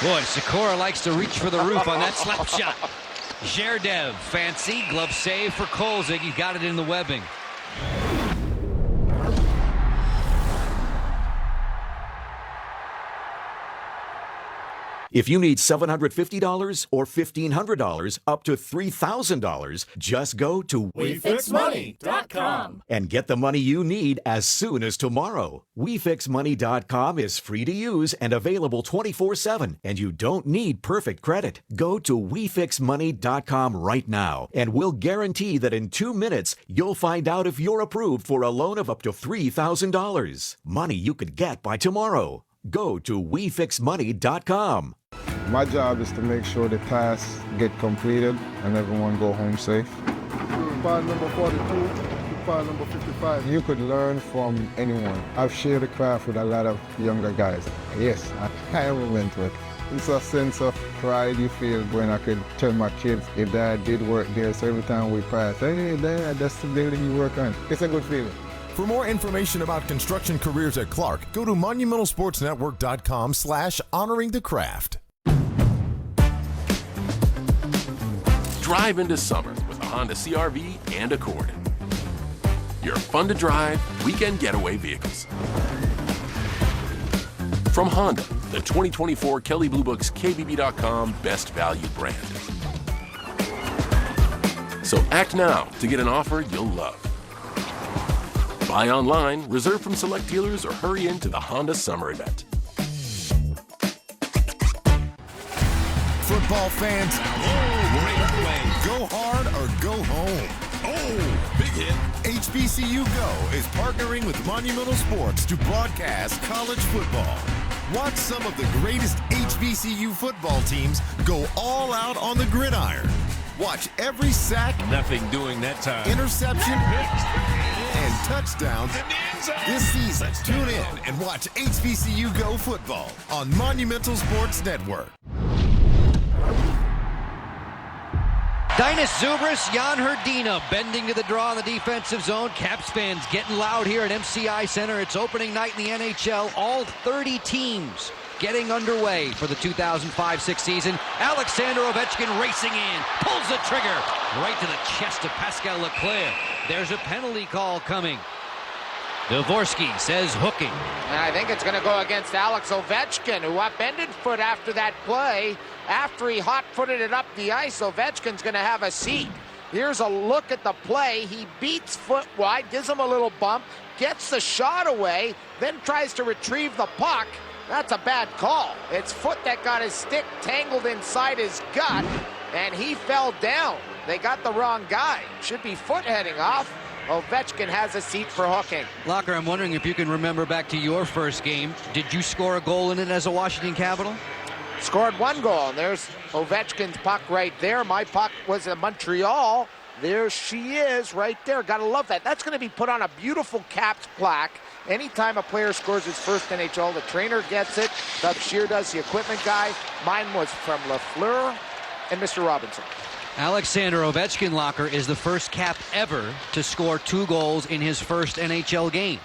S1: Boy, Sikora likes to reach for the roof on that slap shot. Gerdev, fancy glove save for Kolzig. He got it in the webbing.
S9: If you need $750 or $1,500 up to $3,000, just go to
S8: WeFixMoney.com
S9: and get the money you need as soon as tomorrow. WeFixMoney.com is free to use and available 24/7, and you don't need perfect credit. Go to WeFixMoney.com right now, and we'll guarantee that in 2 minutes, you'll find out if you're approved for a loan of up to $3,000. Money you could get by tomorrow. Go to WeFixMoney.com.
S11: My job is to make sure the tasks get completed and everyone go home safe.
S24: File number 42, file number 55.
S11: You could learn from anyone. I've shared the craft with a lot of younger guys. Yes, I ever went to it. It's a sense of pride you feel when I could tell my kids if Dad did work there, so every time we pass, hey Dad, that's the building you work on. It's a good feeling.
S14: For more information about construction careers at Clark, go to monumentalsportsnetwork.com/honoringthecraft.
S18: Drive into summer with a Honda CR-V and Accord. Your fun-to-drive, weekend getaway vehicles. From Honda, the 2024 Kelley Blue Book's KBB.com Best Value brand. So act now to get an offer you'll love. Buy online, reserve from select dealers, or hurry into the Honda Summer Event.
S22: Football fans, go hard or go home. Oh, big hit. HBCU Go is partnering with Monumental Sports to broadcast college football. Watch some of the greatest HBCU football teams go all out on the gridiron. Watch every sack,
S8: Nothing doing that time.
S22: interception, and touchdowns this season. Tune in and watch HBCU Go football on Monumental Sports Network.
S1: Dinas Zubris, Jan Hrdina bending to the draw in the defensive zone. Caps fans getting loud here at MCI Center. It's opening night in the NHL. All 30 teams getting underway for the 2005-06 season. Alexander Ovechkin racing in, pulls the trigger right to the chest of Pascal Leclerc. There's a penalty call coming. Dvorsky says hooking.
S2: And I think it's going to go against Alex Ovechkin, who upended foot after that play. After he hot-footed it up the ice, Ovechkin's going to have a seat. Here's a look at the play. He beats foot wide, gives him a little bump, gets the shot away, then tries to retrieve the puck. That's a bad call. It's foot that got his stick tangled inside his gut, and he fell down. They got the wrong guy. Should be foot heading off. Ovechkin has a seat for hooking.
S1: Locker, I'm wondering if you can remember back to your first game. Did you score a goal in it as a Washington Capital?
S2: Scored one goal, and there's Ovechkin's puck right there. My puck was in Montreal. There she is right there. Gotta love that. That's going to be put on a beautiful Caps plaque. Anytime a player scores his first NHL, the trainer gets it. Doug Shear does, the equipment guy. Mine was from Lafleur and Mr. Robinson.
S1: Alexander Ovechkin, Locker, is the first Cap ever to score 2 goals in his first NHL game.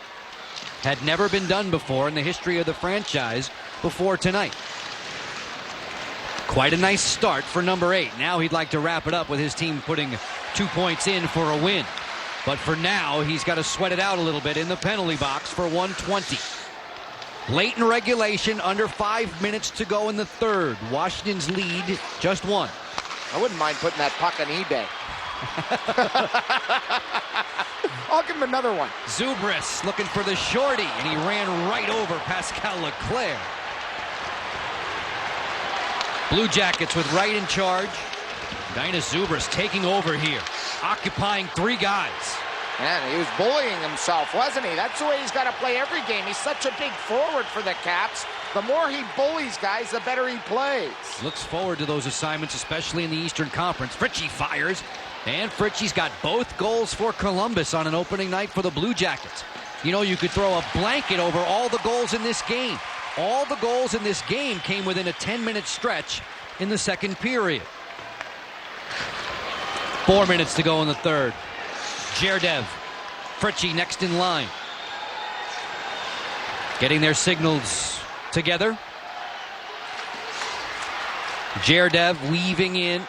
S1: Had never been done before in the history of the franchise before tonight. Quite a nice start for number 8. Now he'd like to wrap it up with his team putting 2 points in for a win. But for now, he's got to sweat it out a little bit in the penalty box for 120. Late in regulation, under 5 minutes to go in the third. Washington's lead, just one.
S2: I wouldn't mind putting that puck on eBay. I'll give him another one.
S1: Zubris looking for the shorty, and he ran right over Pascal Leclerc. Blue Jackets with Wright in charge. Dainius Zubris taking over here, occupying 3 guys.
S2: Man, he was bullying himself, wasn't he? That's the way he's got to play every game. He's such a big forward for the Caps. The more he bullies guys, the better he plays.
S1: Looks forward to those assignments, especially in the Eastern Conference. Fritchie fires, and Fritchie's got both goals for Columbus on an opening night for the Blue Jackets. You know, you could throw a blanket over all the goals in this game. All the goals in this game came within a 10-minute stretch in the second period. 4 minutes to go in the third. Gerdev, Fritchie next in line. Getting their signals together. Gerdev weaving in.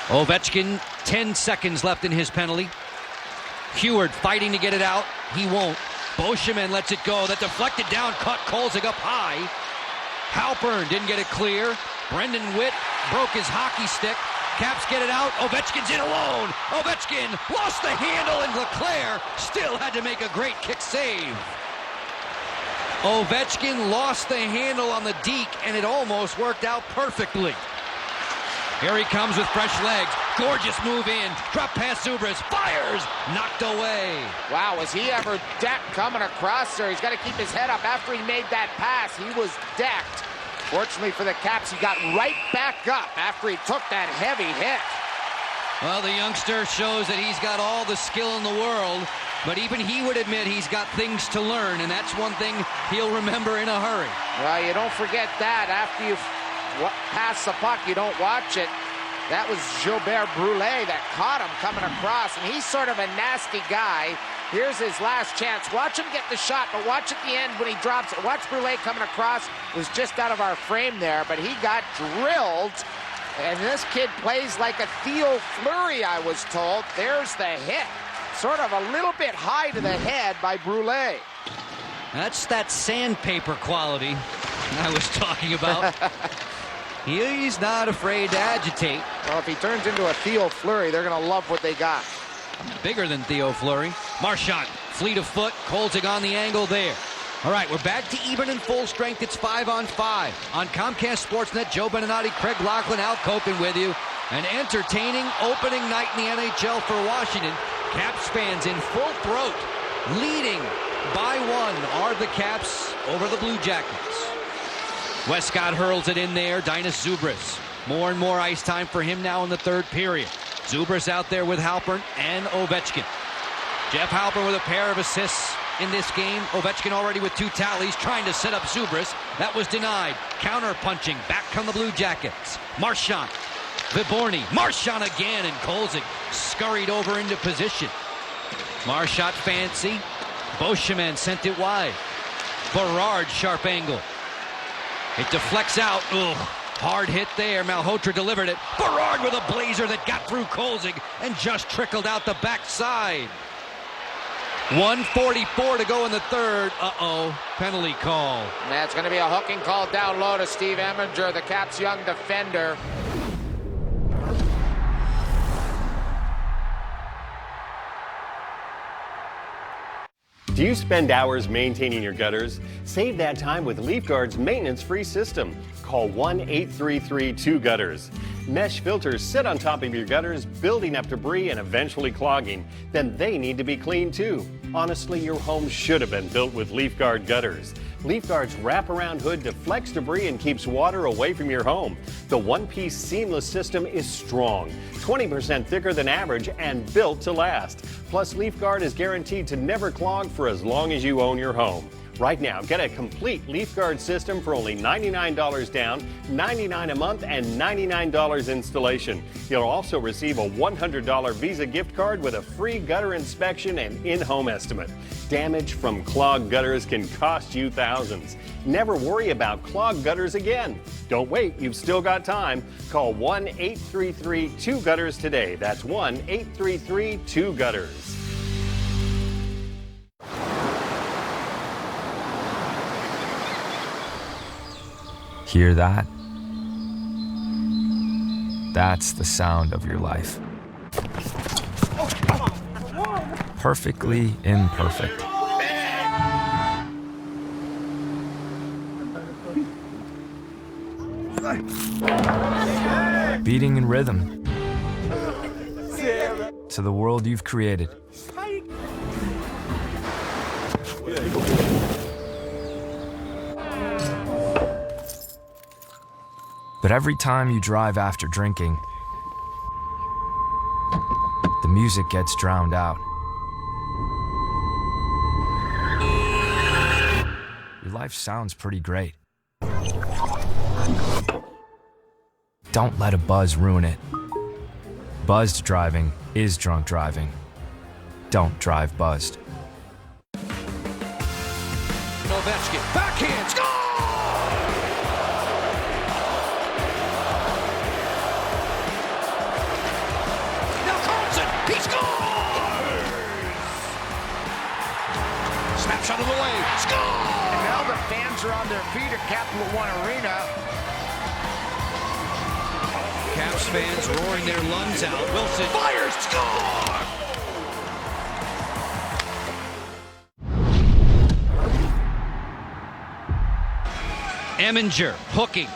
S1: Ovechkin, 10 seconds left in his penalty. Heward fighting to get it out. He won't. Beauchemin lets it go. That deflected down, caught Kolzig up high. Halpern didn't get it clear. Brendan Witt broke his hockey stick. Caps get it out. Ovechkin's in alone. Ovechkin lost the handle, and Leclerc still had to make a great kick save. Ovechkin lost the handle on the deke, and it almost worked out perfectly. Here he comes with fresh legs. Gorgeous move in. Drop pass Zubris. Fires. Knocked away.
S2: Wow, was he ever decked coming across there? He's got to keep his head up. After he made that pass, he was decked. Fortunately for the Caps, he got right back up after he took that heavy hit.
S1: Well, the youngster shows that he's got all the skill in the world, but even he would admit he's got things to learn, and that's one thing he'll remember in a hurry.
S2: Well, you don't forget that. After you pass the puck, you don't watch it. That was Gilbert Brûlé that caught him coming across, and he's sort of a nasty guy. Here's his last chance. Watch him get the shot, but watch at the end when he drops it. Watch Brûlé coming across. It was just out of our frame there, but he got drilled. And this kid plays like a Theo Fleury, I was told. There's the hit. Sort of a little bit high to the head by Brûlé.
S1: That's that sandpaper quality I was talking about. He's not afraid to agitate.
S2: Well, if he turns into a Theo Fleury, they're going to love what they got.
S1: Bigger than Theo Fleury. Marchand, fleet of foot, Kolzig on the angle there. All right, we're back to even and full strength. It's 5-on-5. On Comcast Sportsnet, Joe Beninati, Craig Laughlin, Al Koken with you. An entertaining opening night in the NHL for Washington. Caps fans in full throat. Leading by 1 are the Caps over the Blue Jackets. Westcott hurls it in there. Dainius Zubris. More and more ice time for him now in the third period. Zubris out there with Halpern and Ovechkin. Jeff Halpern with a pair of assists in this game. Ovechkin already with 2 tallies, trying to set up Zubris. That was denied. Counter punching. Back come the Blue Jackets. Marchand. Viborny. Marchand again, and Kolzig scurried over into position. Marchand fancy. Beauchemin sent it wide. Berard, sharp angle. It deflects out. Ugh. Hard hit there. Malhotra delivered it. Berard with a blazer that got through Kolzig and just trickled out the backside. 1:44 to go in the third. Uh-oh. Penalty call.
S2: That's going to be a hooking call down low to Steve Eminger, the Caps' young defender.
S10: Do you spend hours maintaining your gutters? Save that time with LeafGuard's maintenance-free system. Call 1-833-2-GUTTERS. Mesh filters sit on top of your gutters, building up debris and eventually clogging. Then they need to be cleaned too. Honestly, your home should have been built with LeafGuard gutters. LeafGuard's wraparound hood deflects debris and keeps water away from your home. The one-piece seamless system is strong, 20% thicker than average, and built to last. Plus, LeafGuard is guaranteed to never clog for as long as you own your home. Right now, get a complete Leaf Guard system for only $99 down, $99 a month, and $99 installation. You'll also receive a $100 Visa gift card with a free gutter inspection and in-home estimate. Damage from clogged gutters can cost you thousands. Never worry about clogged gutters again. Don't wait, you've still got time. Call 1-833-2-GUTTERS today. That's 1-833-2-GUTTERS.
S12: Hear that? That's the sound of your life. Perfectly imperfect. Beating in rhythm to the world you've created. But every time you drive after drinking, the music gets drowned out. Your life sounds pretty great. Don't let a buzz ruin it. Buzzed driving is drunk driving. Don't drive buzzed.
S1: Ovechkin, backhand, score! Now Carlson, he scores! Snapshot of the way, score!
S2: And now the fans are on their feet at Capital One Arena.
S1: Caps fans roaring their lungs out. Wilson fires, score! Eminger hooking.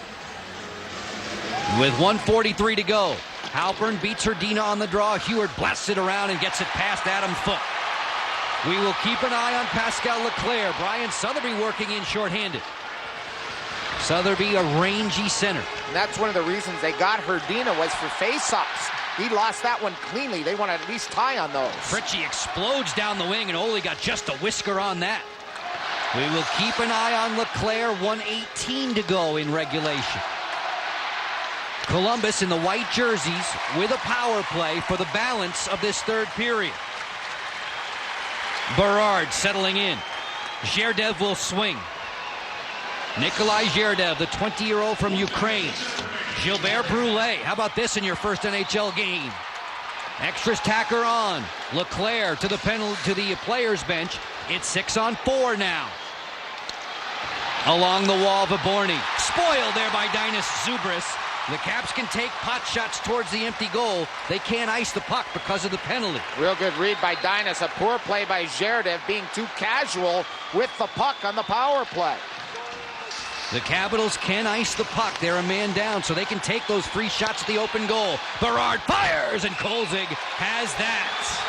S1: With 1:43 to go. Halpern beats Hrdina on the draw. Heward blasts it around and gets it past Adam Foote. We will keep an eye on Pascal Leclerc. Brian Sotheby working in shorthanded. Sotheby, a rangy center.
S2: And that's one of the reasons they got Hrdina was for face-offs. He lost that one cleanly. They want to at least tie on those.
S1: Fritchie explodes down the wing, and Ole got just a whisker on that. We will keep an eye on Leclerc. 1:18 to go in regulation. Columbus in the white jerseys with a power play for the balance of this third period. Berard settling in. Zherdev will swing. Nikolai Zherdev, the 20-year-old from Ukraine. Gilbert Brulé, how about this in your first NHL game? Extras tacker on. Leclerc to the players' bench. It's 6-on-4 now. Along the wall, Viborny. Spoiled there by Dainis Zubris. The Caps can take pot shots towards the empty goal. They can't ice the puck because of the penalty.
S2: Real good read by Dainis. A poor play by Zherdev, being too casual with the puck on the power play.
S1: The Capitals can ice the puck. They're a man down, so they can take those free shots at the open goal. Berard fires, and Kolzig has that.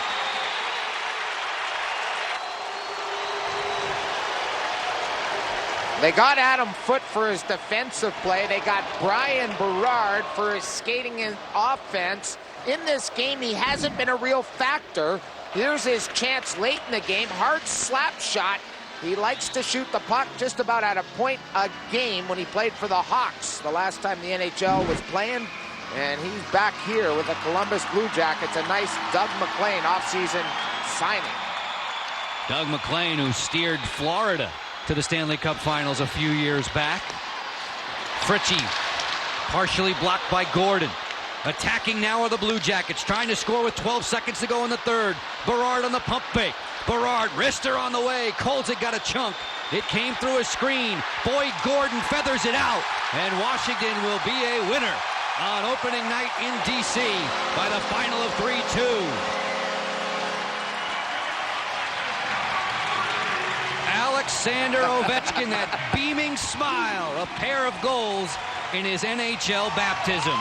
S2: They got Adam Foote for his defensive play. They got Brian Berard for his skating and offense. In this game, he hasn't been a real factor. Here's his chance late in the game. Hard slap shot. He likes to shoot the puck just about at a point a game when he played for the Hawks the last time the NHL was playing. And he's back here with the Columbus Blue Jackets. A nice Doug MacLean offseason signing.
S1: Doug MacLean, who steered Florida to the Stanley Cup Finals a few years back. Fritchie, partially blocked by Gordon. Attacking now are the Blue Jackets, trying to score with 12 seconds to go in the third. Berard on the pump fake. Berard, wrister on the way. Kolzig got a chunk. It came through a screen. Boyd Gordon feathers it out. And Washington will be a winner on opening night in D.C. by the final of 3-2. Alexander Ovechkin, that beaming smile, a pair of goals in his NHL baptism.